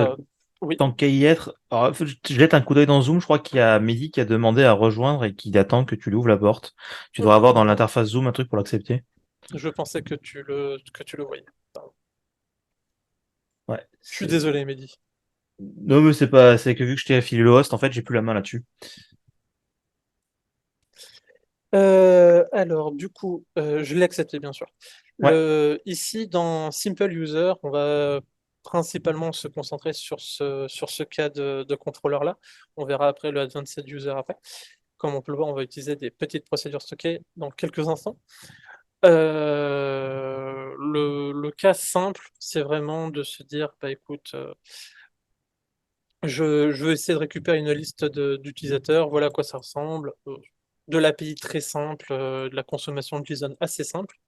Oui, tant qu'à y être, alors, je jette un coup d'œil dans Zoom. Je crois qu'il y a Mehdi qui a demandé à rejoindre et qui attend que tu lui ouvres la porte. Tu devrais ok. avoir dans l'interface Zoom un truc pour l'accepter. Je pensais que tu le voyais. Pardon. Ouais, Je suis c'est. désolé, Mehdi. Non, mais c'est pas. C'est que vu que je t'ai affilé le host, en fait, j'ai plus la main là-dessus. Alors, du coup, je l'ai accepté, bien sûr. Ouais, Ici, dans Simple User, on va principalement se concentrer sur ce cas de contrôleur-là. On verra après le Advanced User après. Comme on peut le voir, on va utiliser des petites procédures stockées dans quelques instants. Le cas simple, c'est vraiment de se dire, bah écoute, je veux essayer de récupérer une liste d'utilisateurs, voilà à quoi ça ressemble. De l'API très simple, de la consommation de JSON assez simple,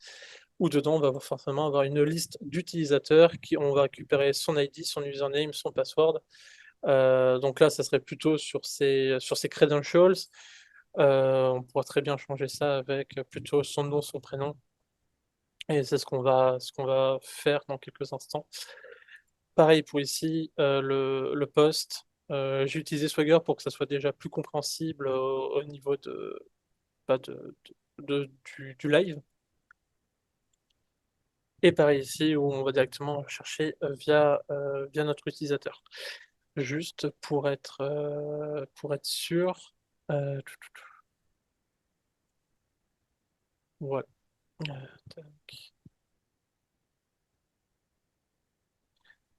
où dedans on va forcément avoir une liste d'utilisateurs qui on va récupérer son ID, son username, son password. Donc là, ça serait plutôt sur ses credentials. On pourra très bien changer ça avec plutôt son nom, son prénom. Et c'est ce qu'on va faire dans quelques instants. Pareil pour ici, le post. J'ai utilisé Swagger pour que ça soit déjà plus compréhensible au niveau pas du live. Et pareil ici, où on va directement chercher via notre utilisateur. Juste pour être sûr. Voilà. Tac.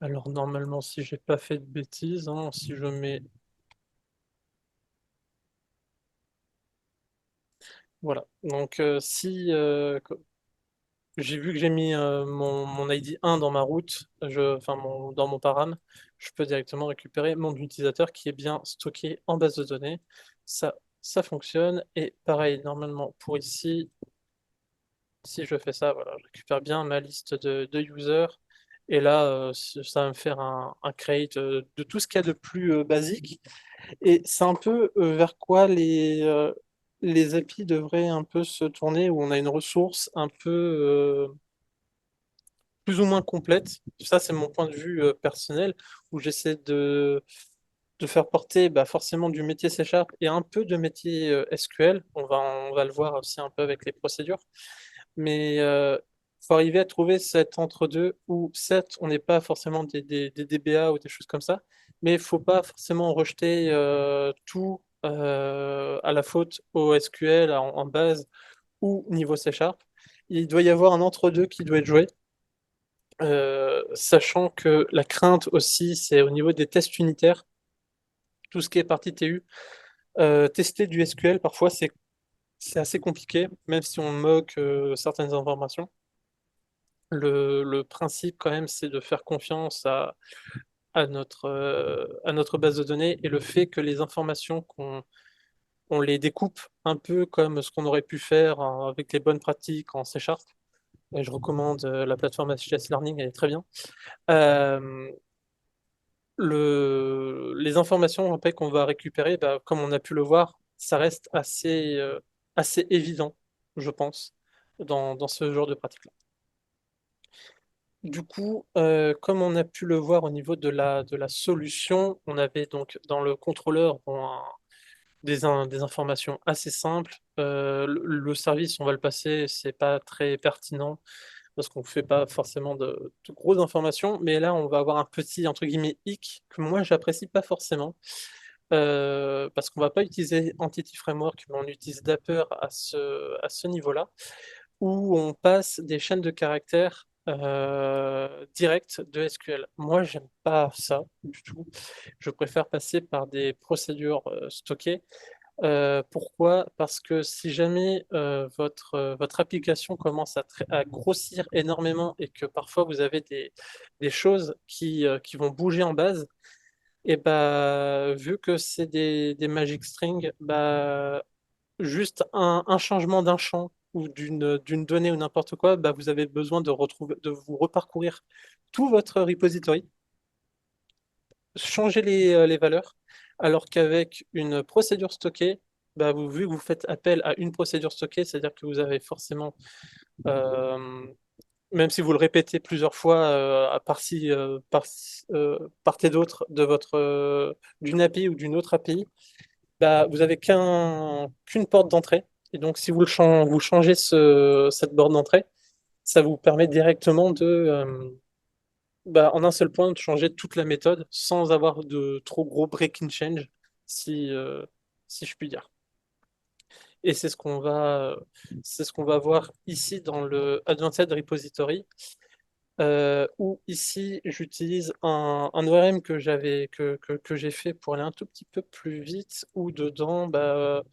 Alors normalement, si j'ai pas fait de bêtises, hein, si je mets. Voilà. Donc si j'ai vu que j'ai mis mon ID 1 dans ma route, enfin dans mon param, je peux directement récupérer mon utilisateur qui est bien stocké en base de données. Ça fonctionne. Et pareil, normalement, pour ici, si je fais ça, voilà, je récupère bien ma liste de users. Et là, ça va me faire un create de tout ce qu'il y a de plus basique. Et c'est un peu vers quoi les API devraient un peu se tourner, où on a une ressource un peu plus ou moins complète. Ça, c'est mon point de vue personnel, où j'essaie de faire porter bah, forcément du métier C# et un peu de métier SQL. On va le voir aussi un peu avec les procédures. Mais il faut arriver à trouver cet entre-deux où, certes, on n'est pas forcément des DBA ou des choses comme ça, mais il ne faut pas forcément rejeter tout à la faute au SQL en base ou niveau C#. Il doit y avoir un entre-deux qui doit être joué. Sachant que la crainte aussi, c'est au niveau des tests unitaires, tout ce qui est partie TU. Tester du SQL, parfois, c'est assez compliqué, même si on moque certaines informations. Le principe, quand même, c'est de faire confiance à notre base de données et le fait que les informations on les découpe un peu comme ce qu'on aurait pu faire avec les bonnes pratiques en C Sharp. Et je recommande la plateforme HTS Learning, elle est très bien. Euh, les informations après qu'on va récupérer, bah, comme on a pu le voir, ça reste assez évident, je pense, dans ce genre de pratique-là. Du coup, comme on a pu le voir au niveau de la solution, on avait donc dans le contrôleur bon, des informations assez simples. Le service, on va le passer, c'est pas très pertinent. parce qu'on ne fait pas forcément de grosses informations, mais là, on va avoir un petit, entre guillemets, hic que moi, j'apprécie pas forcément, parce qu'on va pas utiliser Entity Framework, mais on utilise Dapper à ce niveau-là, où on passe des chaînes de caractères directes de SQL. Moi, j'aime pas ça du tout. Je préfère passer par des procédures stockées. Pourquoi? Parce que si jamais votre application commence à grossir énormément et que parfois vous avez des choses qui vont bouger en base, et bah, vu que c'est des magic strings, bah, juste un changement d'un champ ou d'une donnée ou n'importe quoi, bah, vous avez besoin de vous reparcourir tout votre repository, changer les valeurs, alors qu'avec une procédure stockée, bah, vu que vous faites appel à une procédure stockée, c'est-à-dire que vous avez forcément, euh, même si vous le répétez plusieurs fois à part et d'autre de d'une API ou d'une autre API, bah, vous avez qu'une porte d'entrée. Et donc, si vous changez cette porte d'entrée, ça vous permet directement en un seul point, de changer toute la méthode sans avoir de trop gros breaking change, si, euh, si je puis dire. Et c'est ce qu'on va voir ici dans le Advanced Repository, où ici j'utilise un ORM que j'ai fait pour aller un tout petit peu plus vite, où dedans, bah,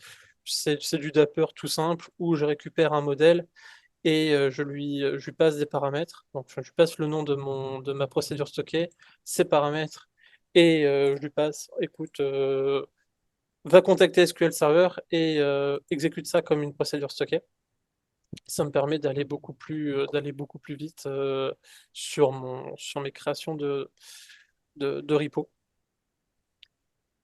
c'est du Dapper tout simple, où je récupère un modèle et je lui passe des paramètres. Donc, je lui passe le nom de ma procédure stockée, ses paramètres, et je lui passe, écoute, va contacter SQL Server et exécute ça comme une procédure stockée. Ça me permet d'aller beaucoup plus vite sur mes créations de repo.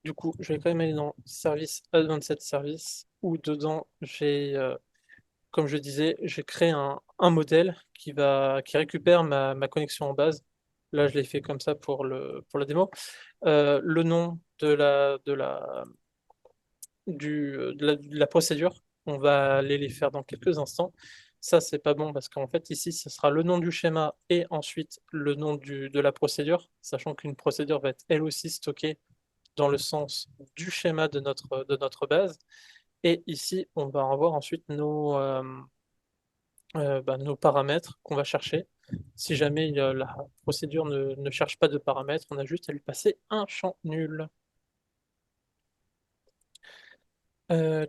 Du coup, je vais quand même aller dans Service Advanced Service, où dedans, comme je disais, j'ai créé un modèle qui récupère ma connexion en base. Là, je l'ai fait comme ça pour la démo. Le nom de la procédure, on va aller les faire dans quelques instants. Ça, c'est pas bon parce qu'en fait, ici, ce sera le nom du schéma et ensuite le nom de la procédure, sachant qu'une procédure va être elle aussi stockée dans le sens du schéma de notre base. Et ici, on va avoir ensuite nos paramètres qu'on va chercher. Si jamais la procédure ne cherche pas de paramètres, on a juste à lui passer un champ nul. Alors,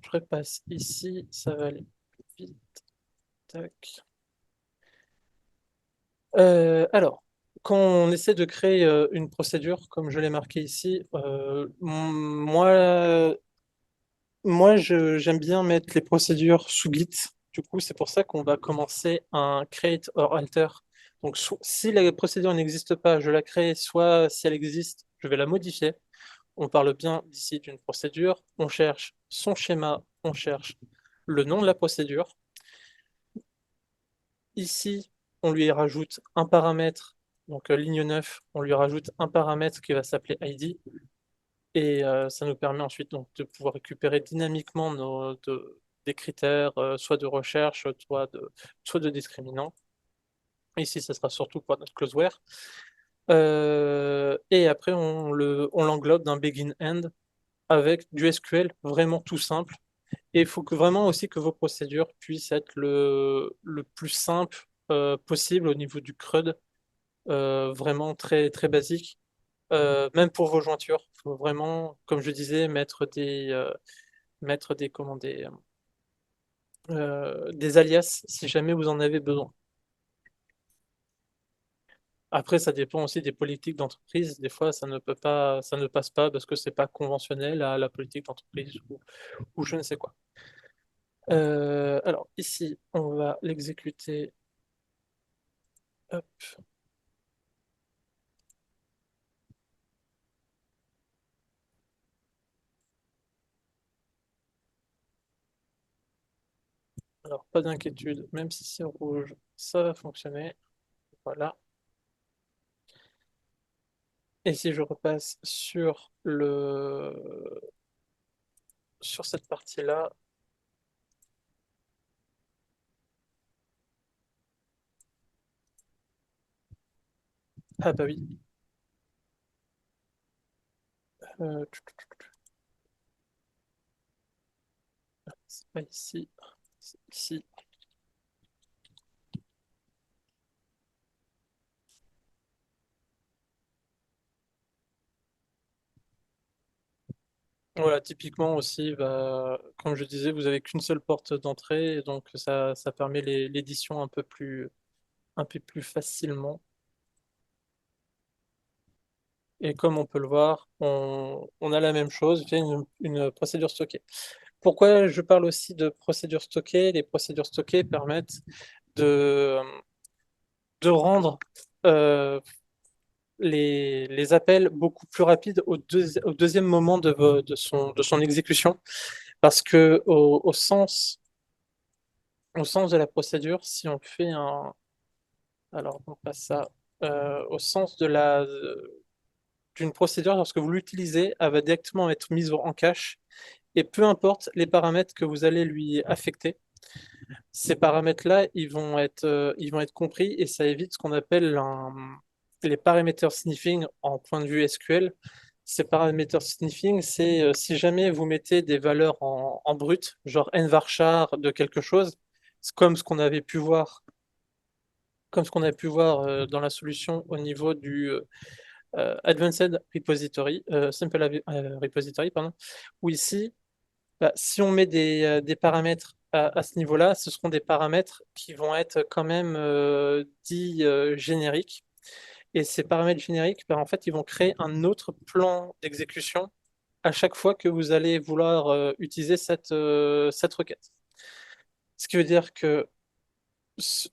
je repasse ici, ça va aller vite. Tac. Alors, quand on essaie de créer une procédure, comme je l'ai marqué ici, j'aime bien mettre les procédures sous Git. Du coup, c'est pour ça qu'on va commencer un create or alter. Donc, si la procédure n'existe pas, je la crée, soit si elle existe, je vais la modifier. On parle bien d'ici d'une procédure. On cherche son schéma, on cherche le nom de la procédure. Ici, on lui rajoute un paramètre, donc ligne 9, on lui rajoute un paramètre qui va s'appeler ID, et ça nous permet ensuite donc, de pouvoir récupérer dynamiquement des critères, soit de recherche, soit de discriminants. Ici, ça sera surtout pour notre closeware. Et après, on l'englobe d'un begin-end avec du SQL vraiment tout simple. Et il faut vraiment aussi que vos procédures puissent être le plus simple possible au niveau du CRUD, vraiment très, très basique. Même pour vos jointures, il faut vraiment, comme je disais, mettre des alias si jamais vous en avez besoin. Après, ça dépend aussi des politiques d'entreprise. Des fois, ça ne passe pas parce que c'est pas conventionnel à la politique d'entreprise ou je ne sais quoi. Alors ici, on va l'exécuter. Hop. Alors, pas d'inquiétude, même si c'est rouge, ça va fonctionner. Voilà. Et si je repasse sur cette partie-là, Ah bah oui. Euh, c'est pas ici. C'est ici. Voilà, typiquement aussi, bah, comme je disais, vous avez qu'une seule porte d'entrée, et donc ça permet l'édition un peu plus facilement. Et comme on peut le voir, on a la même chose via une procédure stockée. Pourquoi je parle aussi de procédures stockées? Les procédures stockées permettent de, de rendre euh, les appels beaucoup plus rapides au deuxième moment de son exécution. Parce que au sens de la procédure, si on fait un... Alors, on passe ça au sens de d'une procédure, lorsque vous l'utilisez, elle va directement être mise en cache. Et peu importe les paramètres que vous allez lui affecter, ces paramètres-là, ils vont être compris et ça évite ce qu'on appelle les parameters sniffing en point de vue SQL. Ces parameters sniffing, c'est si jamais vous mettez des valeurs en brut, genre n varchar de quelque chose, c'est comme ce qu'on avait pu voir, comme ce qu'on a pu voir dans la solution au niveau du Advanced Repository, Repository, pardon, où ici, bah, si on met des paramètres à ce niveau-là, ce seront des paramètres qui vont être quand même dits génériques. Et ces paramètres génériques, bah, en fait, ils vont créer un autre plan d'exécution à chaque fois que vous allez vouloir utiliser cette requête. Ce qui veut dire que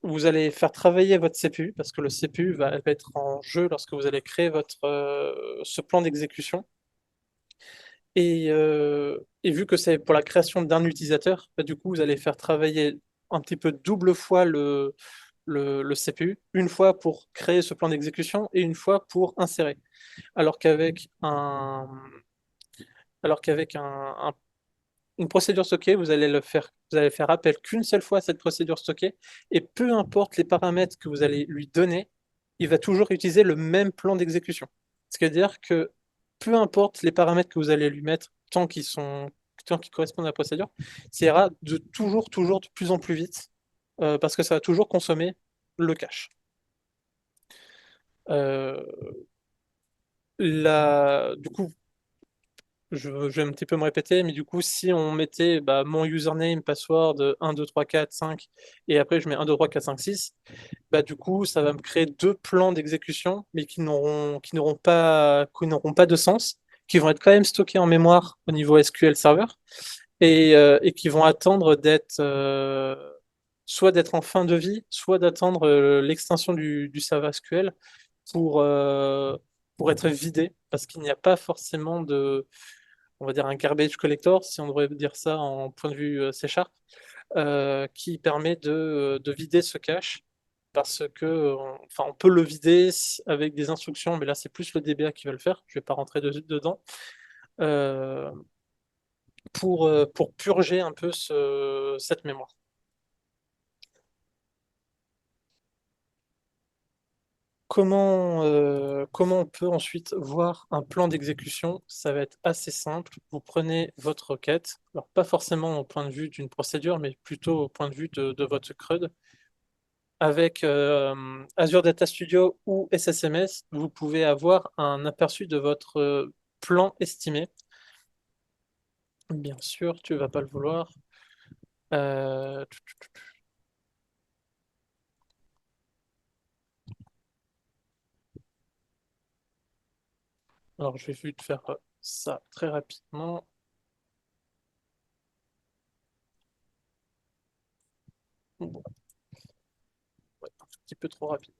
vous allez faire travailler votre CPU, parce que le CPU va être en jeu lorsque vous allez créer ce plan d'exécution. Et vu que c'est pour la création d'un utilisateur, bah, du coup, vous allez faire travailler un petit peu double fois le CPU, une fois pour créer ce plan d'exécution et une fois pour insérer. Alors qu'avec une procédure stockée, vous allez faire appel qu'une seule fois à cette procédure stockée, et peu importe les paramètres que vous allez lui donner, il va toujours utiliser le même plan d'exécution. C'est-à-dire que peu importe les paramètres que vous allez lui mettre, tant qu'ils correspondent à la procédure, ça ira toujours de plus en plus vite, parce que ça va toujours consommer le cache. Euh, du coup, je vais un petit peu me répéter, mais du coup, si on mettait bah, mon username, password 1, 2, 3, 4, 5, et après je mets 1, 2, 3, 4, 5, 6, bah, du coup, ça va me créer deux plans d'exécution, mais qui n'auront pas de sens, qui vont être quand même stockés en mémoire au niveau SQL Server, et qui vont attendre soit d'être en fin de vie, soit d'attendre l'extension du serveur SQL pour, euh, pour être vidé, parce qu'il n'y a pas forcément on va dire un garbage collector, si on devrait dire ça en point de vue C#, qui permet de vider ce cache, parce que, enfin, on peut le vider avec des instructions, mais là, c'est plus le DBA qui va le faire, je vais pas rentrer dedans, euh, pour purger un peu cette mémoire. Comment on peut ensuite voir un plan d'exécution? Ça va être assez simple. Vous prenez votre requête, alors pas forcément au point de vue d'une procédure, mais plutôt au point de vue de votre CRUD. Avec Azure Data Studio ou SSMS, vous pouvez avoir un aperçu de votre plan estimé. Bien sûr, tu ne vas pas le vouloir. Euh, alors, je vais juste faire ça très rapidement. Bon, ouais, un tout petit peu trop rapide.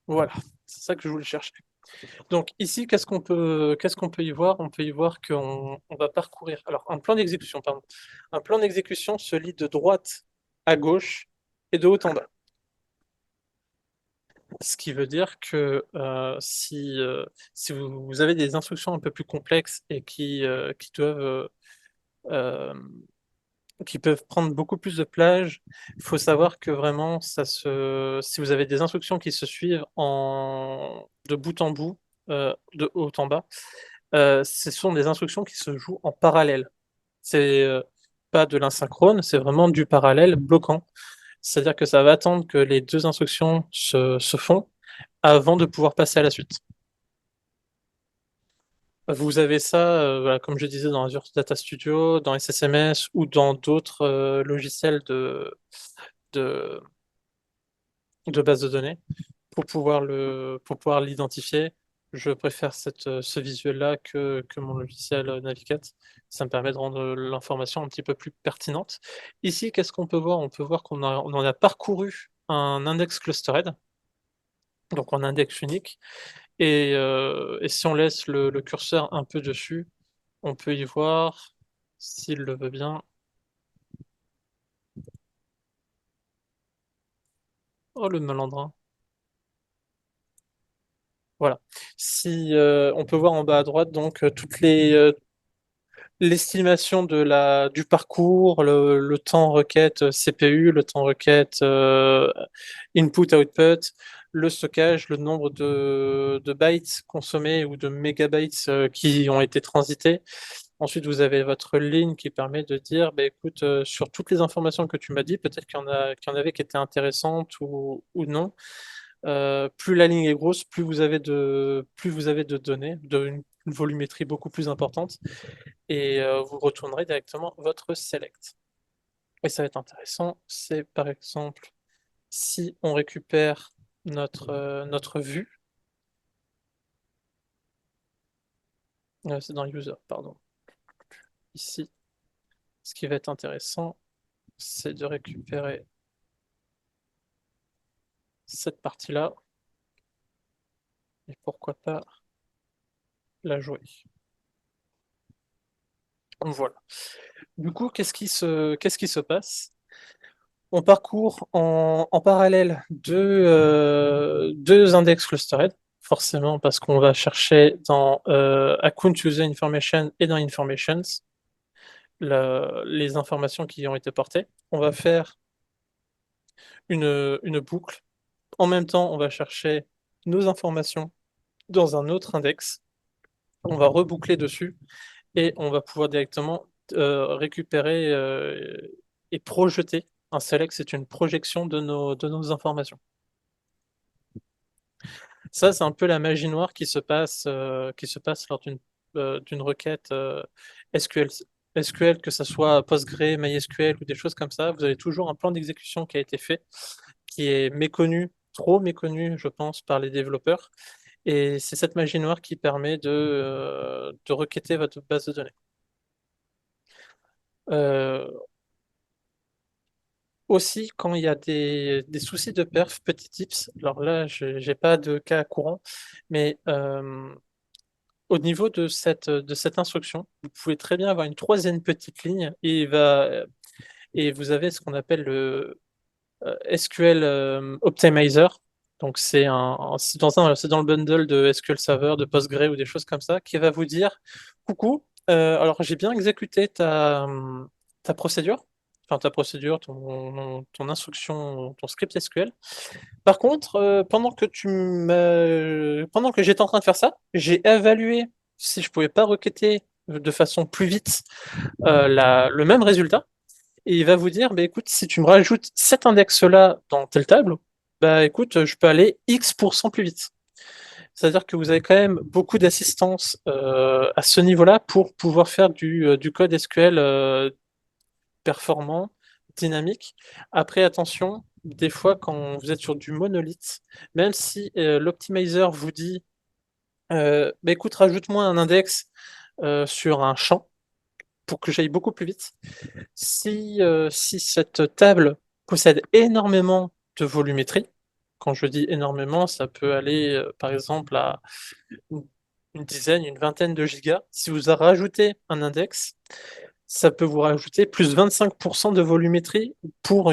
Voilà, c'est ça que je voulais chercher. Donc ici, qu'est-ce qu'on peut y voir? On peut y voir on va parcourir. Alors, un plan d'exécution, pardon. Un plan d'exécution se lit de droite à gauche et de haut en bas. Ce qui veut dire que si vous avez des instructions un peu plus complexes et euh, qui peuvent prendre beaucoup plus de plage, il faut savoir que vraiment, si vous avez des instructions qui se suivent de bout en bout, de haut en bas, ce sont des instructions qui se jouent en parallèle. C'est pas de l'asynchrone, c'est vraiment du parallèle bloquant. C'est-à-dire que ça va attendre que les deux instructions se font avant de pouvoir passer à la suite. Vous avez ça, voilà, comme je disais, dans Azure Data Studio, dans SSMS ou dans d'autres logiciels de, de base de données pour pouvoir l'identifier. Je préfère ce visuel-là que mon logiciel Navigate. Ça me permet de rendre l'information un petit peu plus pertinente. Ici, qu'est-ce qu'on peut voir? On peut voir on en a parcouru un index clustered, donc un index unique. Et si on laisse le curseur un peu dessus, on peut y voir, s'il le veut bien. Oh, le malandrin. Voilà. Si on peut voir en bas à droite donc toutes les l'estimation du parcours, le temps requête CPU, le temps requête input-output, le stockage, le nombre de bytes consommés ou de mégabytes qui ont été transités. Ensuite, vous avez votre ligne qui permet de dire, bah, écoute, sur toutes les informations que tu m'as dit, peut-être qu'il y en avait qui étaient intéressantes ou non. Plus la ligne est grosse, plus vous avez de données, une volumétrie beaucoup plus importante, et vous retournerez directement votre select. Et ça va être intéressant, c'est par exemple si on récupère notre vue, c'est dans user, pardon. Ici, ce qui va être intéressant, c'est de récupérer cette partie-là, et pourquoi pas la jouer. Voilà. Du coup, qu'est-ce qui se passe? On parcourt en parallèle deux index clustered, forcément parce qu'on va chercher dans Account User Information et dans Informations les informations qui ont été portées. On va faire une boucle. En même temps, on va chercher nos informations dans un autre index. On va reboucler dessus et on va pouvoir directement récupérer et projeter. Un select, c'est une projection de nos informations. Ça, c'est un peu la magie noire qui se passe lors d'une requête SQL, SQL, que ce soit Postgre, MySQL ou des choses comme ça. Vous avez toujours un plan d'exécution qui a été fait, qui est méconnu, trop méconnu, je pense, par les développeurs. Et c'est cette magie noire qui permet de requêter votre base de données. Euh, Aussi, quand il y a des soucis de perf, petit tips, alors là, je n'ai pas de cas courant, mais au niveau de cette instruction, vous pouvez très bien avoir une troisième petite ligne et vous avez ce qu'on appelle le SQL Optimizer. Donc c'est dans le bundle de SQL Server, de Postgre ou des choses comme ça, qui va vous dire, coucou, alors j'ai bien exécuté ta procédure, enfin ta procédure, ton instruction, ton script SQL. Par contre, pendant que j'étais en train de faire ça, j'ai évalué si je pouvais pas requêter de façon plus vite le même résultat. Et il va vous dire, bah, écoute, si tu me rajoutes cet index-là dans telle table, bah écoute, je peux aller X% plus vite. C'est-à-dire que vous avez quand même beaucoup d'assistance à ce niveau-là pour pouvoir faire du code SQL performant, dynamique. Après, attention, des fois, quand vous êtes sur du monolithe, même si l'optimizer vous dit, bah, écoute, rajoute-moi un index sur un champ pour que j'aille beaucoup plus vite. Si cette table possède énormément de volumétrie, quand je dis énormément, ça peut aller par exemple à une une dizaine, une vingtaine de gigas. Si vous rajoutez un index, ça peut vous rajouter plus 25% de volumétrie pour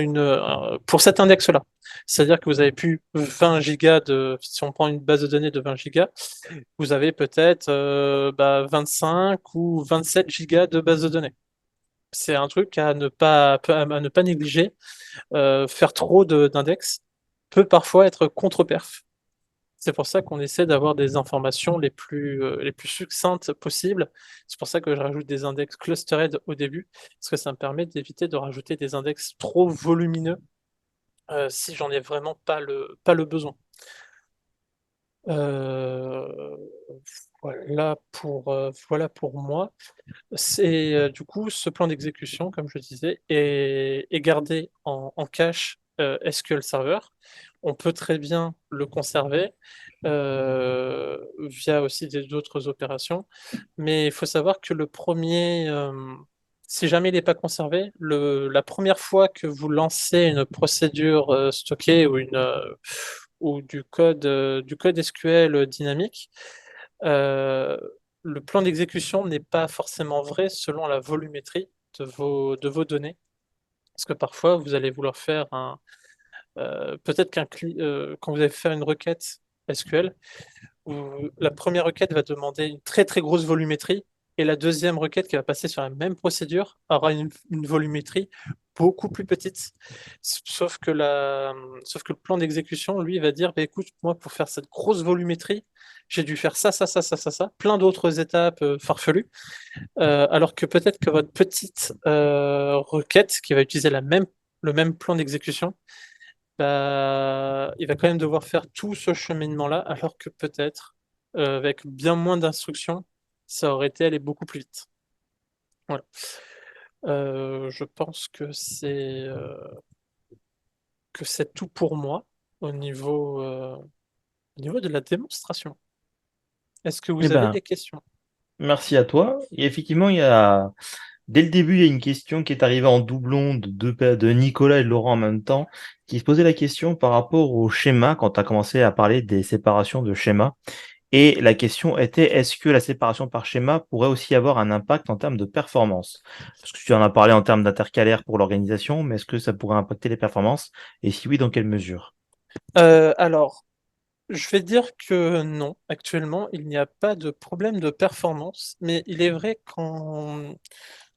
cet index-là. C'est-à-dire que vous avez plus 20 gigas si on prend une base de données de 20 gigas, vous avez peut-être 25 ou 27 gigas de base de données. C'est un truc à ne pas négliger. Faire trop d'index peut parfois être contre-perf. C'est pour ça qu'on essaie d'avoir des informations les plus succinctes possibles. C'est pour ça que je rajoute des index clustered au début, parce que ça me permet d'éviter de rajouter des index trop volumineux si j'en ai vraiment pas le besoin. Euh, voilà pour moi. C'est du coup ce plan d'exécution, comme je disais, est gardé en cache SQL Server. On peut très bien le conserver via aussi d'autres opérations, mais il faut savoir que si jamais il n'est pas conservé, la première fois que vous lancez une procédure stockée ou du code SQL dynamique, euh, le plan d'exécution n'est pas forcément vrai selon la volumétrie de vos données. Parce que parfois, vous allez vouloir faire peut-être quand vous allez faire une requête SQL, la première requête va demander une très très grosse volumétrie et la deuxième requête qui va passer sur la même procédure aura une volumétrie beaucoup plus petite. Sauf que, sauf que le plan d'exécution, lui, va dire, bah, écoute, moi, pour faire cette grosse volumétrie, j'ai dû faire ça, ça, ça, ça, ça, ça, plein d'autres étapes farfelues, alors que peut-être que votre petite requête qui va utiliser le même plan d'exécution, bah, il va quand même devoir faire tout ce cheminement-là, alors que peut-être, avec bien moins d'instructions, ça aurait été aller beaucoup plus vite. Voilà. Je pense que c'est tout pour moi au niveau de la démonstration. Est-ce que Eh vous avez ben, des questions? merci à toi. Et effectivement, dès le début, il y a une question qui est arrivée en doublon de Nicolas et de Laurent en même temps, qui se posait la question par rapport au schéma, quand tu as commencé à parler des séparations de schémas. Et la question était, est-ce que la séparation par schéma pourrait aussi avoir un impact en termes de performance? Parce que tu en as parlé en termes d'intercalaire pour l'organisation, mais est-ce que ça pourrait impacter les performances? Et si oui, dans quelle mesure? Alors, je vais dire que non. Actuellement, il n'y a pas de problème de performance, mais il est vrai qu'en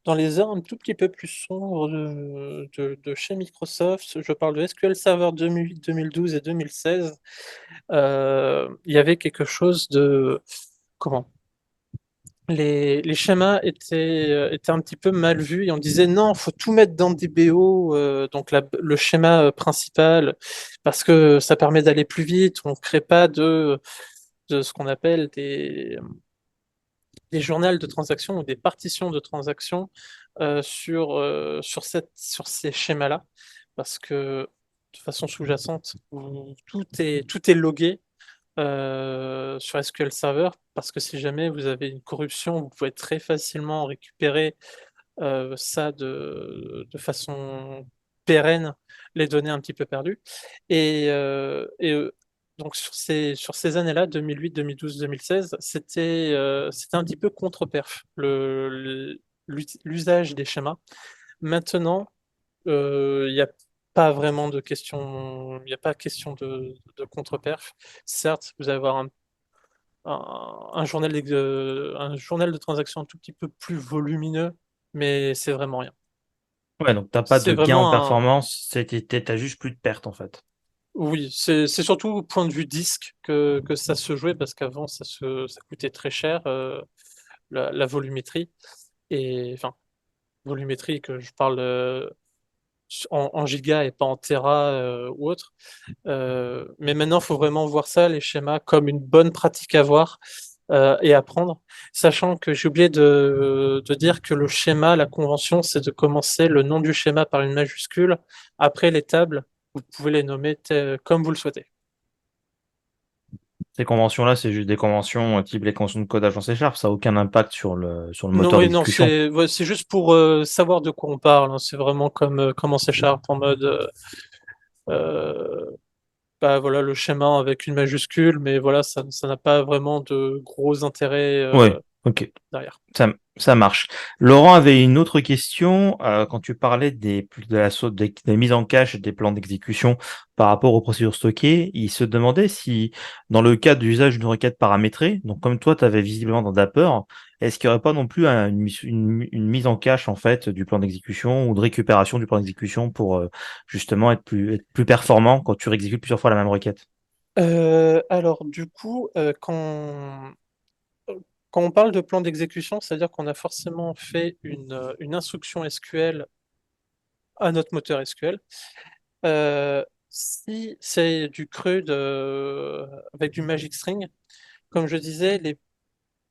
dans les heures un tout petit peu plus sombres de chez Microsoft, je parle de SQL Server 2008, 2012 et 2016, il y avait quelque chose de... Comment? Les schémas étaient un petit peu mal vus et on disait non, il faut tout mettre dans DBO, donc le schéma principal, parce que ça permet d'aller plus vite, on ne crée pas de ce qu'on appelle des journaux de transactions ou des partitions de transactions sur ces schémas-là, parce que de façon sous-jacente, tout est logué sur SQL Server, parce que si jamais vous avez une corruption, vous pouvez très facilement récupérer ça de façon pérenne, les données un petit peu perdues. Et donc sur ces années-là, 2008, 2012, 2016, c'était un petit peu contre-perf, l'usage des schémas. Maintenant, il n'y a pas vraiment de question, il n'y a pas question de contre-perf. Certes, vous allez avoir un journal de transaction un tout petit peu plus volumineux, mais c'est vraiment rien. Ouais, donc t'as pas C'est de gain en vraiment un... performance, t'as juste plus de pertes en fait. Oui, c'est surtout au point de vue disque que ça se jouait, parce qu'avant, ça coûtait très cher, la volumétrie. Et enfin, volumétrie que je parle en giga et pas en téra ou autre. Mais maintenant, il faut vraiment voir ça, les schémas, comme une bonne pratique à voir et apprendre, sachant que j'ai oublié de dire que le schéma, la convention, c'est de commencer le nom du schéma par une majuscule. Après, les tables, vous pouvez les nommer comme vous le souhaitez. Ces conventions-là, c'est juste des conventions type les conventions de codage en C#, ça n'a aucun impact sur le Non, moteur oui, non, d'exécution. c'est juste pour savoir de quoi on parle, hein. C'est vraiment comme en C Sharp, en mode euh, bah, voilà, le schéma avec une majuscule, mais voilà, ça n'a pas vraiment de gros intérêt. Oui, Ok. derrière. Ça marche. Laurent avait une autre question quand tu parlais des mises en cache et des plans d'exécution par rapport aux procédures stockées. Il se demandait si, dans le cas d'usage d'une requête paramétrée, donc comme toi, tu avais visiblement dans Dapper, est-ce qu'il n'y aurait pas non plus une mise en cache en fait du plan d'exécution ou de récupération du plan d'exécution pour justement être plus performant quand tu réexécutes plusieurs fois la même requête? Alors, du coup, quand on parle de plan d'exécution, c'est-à-dire qu'on a forcément fait une instruction SQL à notre moteur SQL. Si c'est du CRUD avec du Magic String, comme je disais,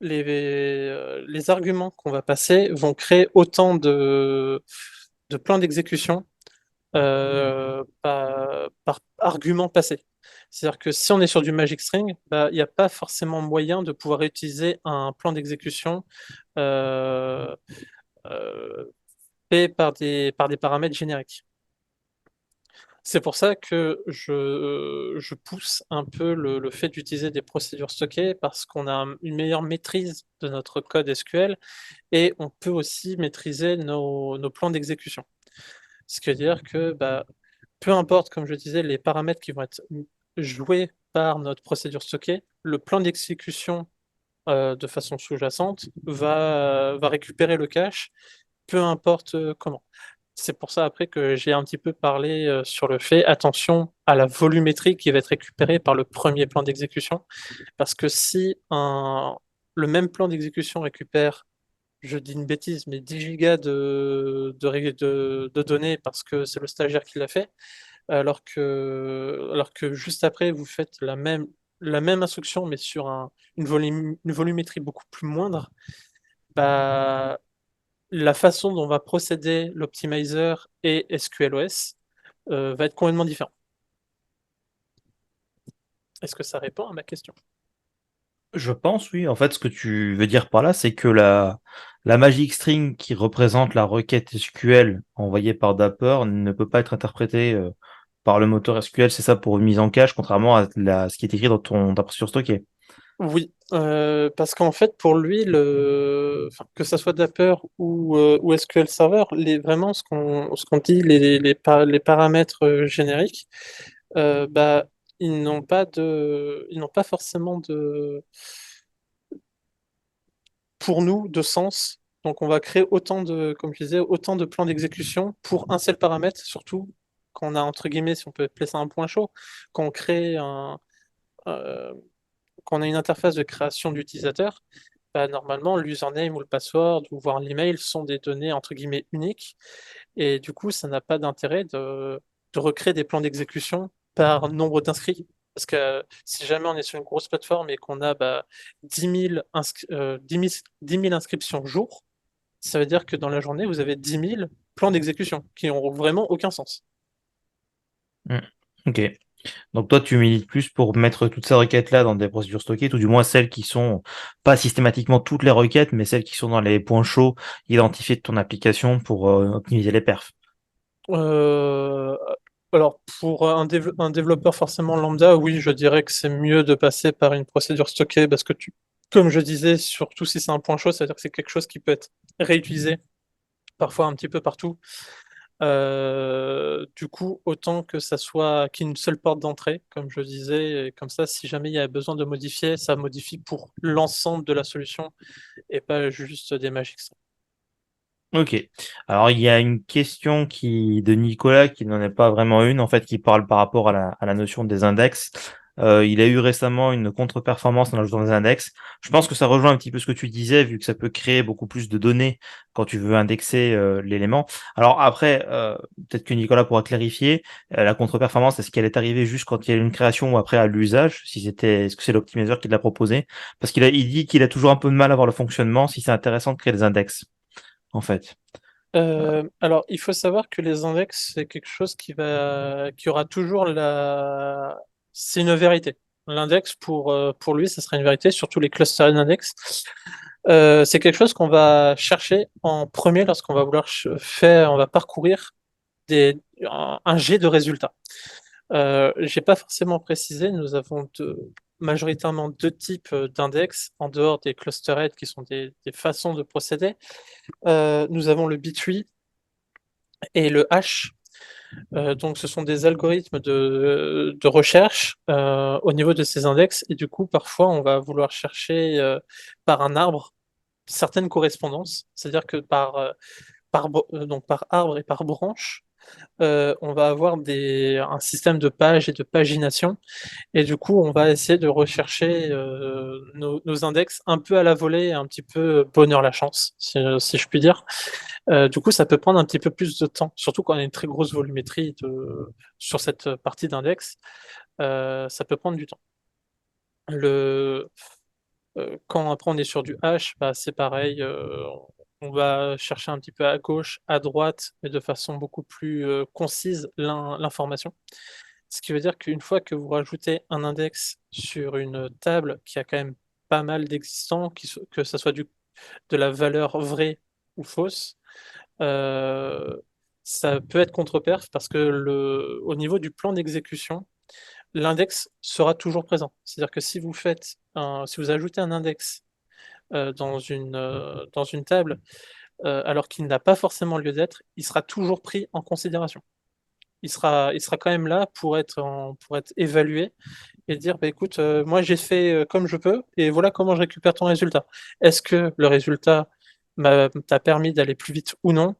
les arguments qu'on va passer vont créer autant de plans d'exécution par argument passé. C'est-à-dire que si on est sur du Magic String, bah, il n'y a pas forcément moyen de pouvoir utiliser un plan d'exécution euh, euh, fait par des paramètres génériques. C'est pour ça que je pousse un peu le fait d'utiliser des procédures stockées parce qu'on a une meilleure maîtrise de notre code SQL et on peut aussi maîtriser nos plans d'exécution. Ce qui veut dire que bah, peu importe, comme je disais, les paramètres qui vont être joués par notre procédure stockée, le plan d'exécution de façon sous-jacente va récupérer le cache, peu importe comment. C'est pour ça après que j'ai un petit peu parlé sur le fait, attention à la volumétrie qui va être récupérée par le premier plan d'exécution, parce que si le même plan d'exécution récupère, je dis une bêtise, mais 10 gigas de données parce que c'est le stagiaire qui l'a fait, alors que juste après, vous faites la même instruction, mais sur une volumétrie beaucoup plus moindre, bah, la façon dont va procéder l'optimizer et SQLOS va être complètement différent. Est-ce que ça répond à ma question? Je pense, oui. En fait, ce que tu veux dire par là, c'est que la magic string qui représente la requête SQL envoyée par Dapper ne peut pas être interprétée par le moteur SQL, c'est ça, pour une mise en cache, contrairement à ce qui est écrit dans ta procédure stockée. Oui, parce qu'en fait, pour lui, enfin, que ça soit Dapper ou SQL Server, vraiment ce qu'on dit, les paramètres génériques, bah, ils n'ont pas forcément pour nous, de sens. Donc, on va créer comme je disais, autant de plans d'exécution pour un seul paramètre, surtout quand on a, entre guillemets, si on peut appeler ça un point chaud, quand on crée euh, quand on a une interface de création d'utilisateur, bah, normalement, l'username ou le password ou voire l'email sont des données, entre guillemets, uniques. Et du coup, ça n'a pas d'intérêt de recréer des plans d'exécution par nombre d'inscrits. Parce que si jamais on est sur une grosse plateforme et qu'on a 10 000, 10 000 inscriptions jour, ça veut dire que dans la journée, vous avez 10 000 plans d'exécution qui n'ont vraiment aucun sens. Hmm. Ok. Donc toi, tu milites plus pour mettre toutes ces requêtes-là dans des procédures stockées, tout du moins celles qui sont pas systématiquement toutes les requêtes, mais celles qui sont dans les points chauds identifiés de ton application pour optimiser les perfs. Euh, alors, pour un développeur forcément lambda, oui, je dirais que c'est mieux de passer par une procédure stockée parce que comme je disais, surtout si c'est un point chaud, c'est-à-dire que c'est quelque chose qui peut être réutilisé parfois un petit peu partout. Du coup, autant que ça soit qu'une seule porte d'entrée, comme je disais, et comme ça, si jamais il y a besoin de modifier, ça modifie pour l'ensemble de la solution et pas juste des magiques. Ok. Alors il y a une question de Nicolas qui n'en est pas vraiment une, en fait, qui parle par rapport à la notion des index. Il a eu récemment une contre-performance en ajoutant des index. Je pense que ça rejoint un petit peu ce que tu disais, vu que ça peut créer beaucoup plus de données quand tu veux indexer l'élément. Alors après, peut-être que Nicolas pourra clarifier la contre-performance. Est-ce qu'elle est arrivée juste quand il y a eu une création ou après à l'usage? Est-ce que c'est l'optimizer qui l'a proposé? Parce il dit qu'il a toujours un peu de mal à voir le fonctionnement, si c'est intéressant de créer des index, en fait. Alors, il faut savoir que les index, c'est quelque chose qui aura toujours c'est une vérité. L'index, pour lui, ça sera une vérité, surtout les clusters d'index. C'est quelque chose qu'on va chercher en premier lorsqu'on va vouloir on va parcourir un jet de résultats. J'ai pas forcément précisé, nous avons majoritairement deux types d'index, en dehors des cluster heads qui sont des façons de procéder. Nous avons le B-tree et le hash. Donc, ce sont des algorithmes de recherche au niveau de ces index. Et du coup, parfois, on va vouloir chercher par un arbre certaines correspondances. C'est-à-dire que donc par arbre et par branche, on va avoir un système de pages et de pagination. Et du coup, on va essayer de rechercher nos index un peu à la volée, un petit peu bonheur la chance, si je puis dire. Du coup, ça peut prendre un petit peu plus de temps, surtout quand on a une très grosse volumétrie sur cette partie d'index. Ça peut prendre du temps. Le, Quand après on est sur du hash, bah, c'est pareil. On va chercher un petit peu à gauche, à droite, mais de façon beaucoup plus concise l'information. Ce qui veut dire qu'une fois que vous rajoutez un index sur une table qui a quand même pas mal d'existants, que ça soit de la valeur vraie ou fausse, euh, ça peut être contre-perf parce que au niveau du plan d'exécution, l'index sera toujours présent. C'est-à-dire que si vous ajoutez un index dans une table, alors qu'il n'a pas forcément lieu d'être, il sera toujours pris en considération. Il sera quand même là pour être évalué et dire, bah, écoute, moi j'ai fait comme je peux et voilà comment je récupère ton résultat. Est-ce que le résultat t'a permis d'aller plus vite ou non?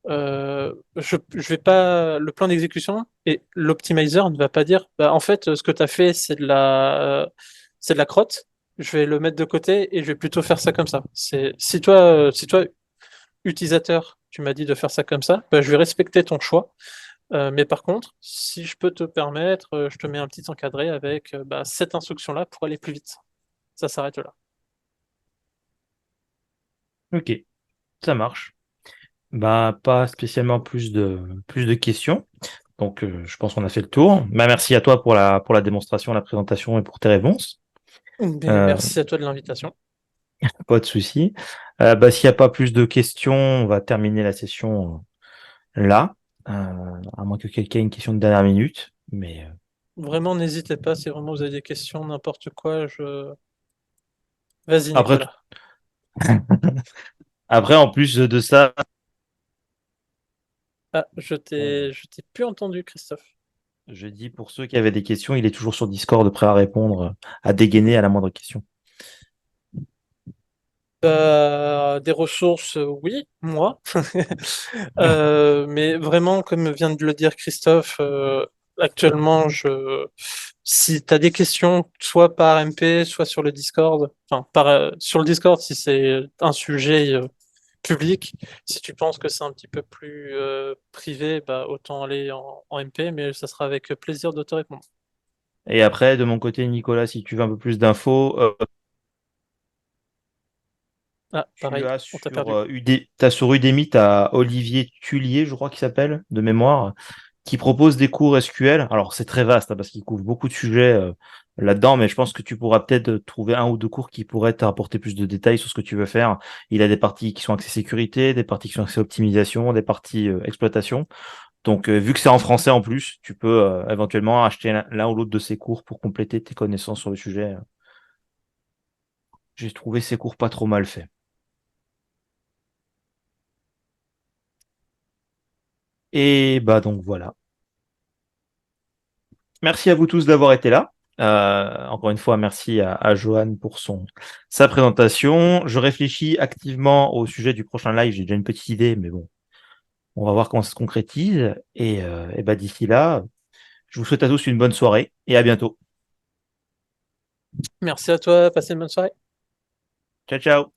Je vais pas, le plan d'exécution et l'optimizer ne va pas dire, bah, en fait, ce que tu as fait, c'est de la crotte. Je vais le mettre de côté et je vais plutôt faire ça comme ça. Si toi, utilisateur, tu m'as dit de faire ça comme ça, bah, je vais respecter ton choix. Mais par contre, si je peux te permettre, je te mets un petit encadré avec bah, cette instruction-là pour aller plus vite. Ça s'arrête là. Ok, ça marche. Bah, pas spécialement plus de questions. Donc, je pense qu'on a fait le tour. Bah, merci à toi pour la démonstration, la présentation et pour tes réponses. Mais Euh, merci à toi de l'invitation. Pas de souci. Bah, s'il n'y a pas plus de questions, on va terminer la session là. À moins que quelqu'un ait une question de dernière minute. Mais Vraiment, n'hésitez pas si vraiment vous avez des questions, n'importe quoi, je... Vas-y, après, Nicolas. après, en plus de ça, Ah, euh, je t'ai plus entendu, Christophe. je dis pour ceux qui avaient des questions, il est toujours sur Discord prêt à répondre, à dégainer à la moindre question. Des ressources, oui, moi. Mais vraiment, comme vient de le dire Christophe, actuellement, si tu as des questions, soit par MP, soit sur le Discord, sur le Discord si c'est un sujet public, si tu penses que c'est un petit peu plus privé, bah, autant aller en MP, mais ça sera avec plaisir de te répondre. Et après, de mon côté, Nicolas, si tu veux un peu plus d'infos, Ah, tu pareil, as on t'a sur perdu. T'as sur Udemy, tu as Olivier Tullier, je crois qu'il s'appelle, de mémoire, qui propose des cours SQL. Alors, c'est très vaste hein, parce qu'il couvre beaucoup de sujets là-dedans, mais je pense que tu pourras peut-être trouver un ou deux cours qui pourraient t'apporter plus de détails sur ce que tu veux faire. Il a des parties qui sont axées sécurité, des parties qui sont axées optimisation, des parties exploitation. Donc, vu que c'est en français en plus, tu peux éventuellement acheter l'un ou l'autre de ces cours pour compléter tes connaissances sur le sujet. J'ai trouvé ces cours pas trop mal faits. Et bah donc voilà. Merci à vous tous d'avoir été là. Encore une fois, merci à Johan pour sa présentation. Je réfléchis activement au sujet du prochain live. J'ai déjà une petite idée, mais bon, on va voir comment ça se concrétise. Et bah d'ici là, je vous souhaite à tous une bonne soirée et à bientôt. Merci à toi, passez une bonne soirée. Ciao, ciao.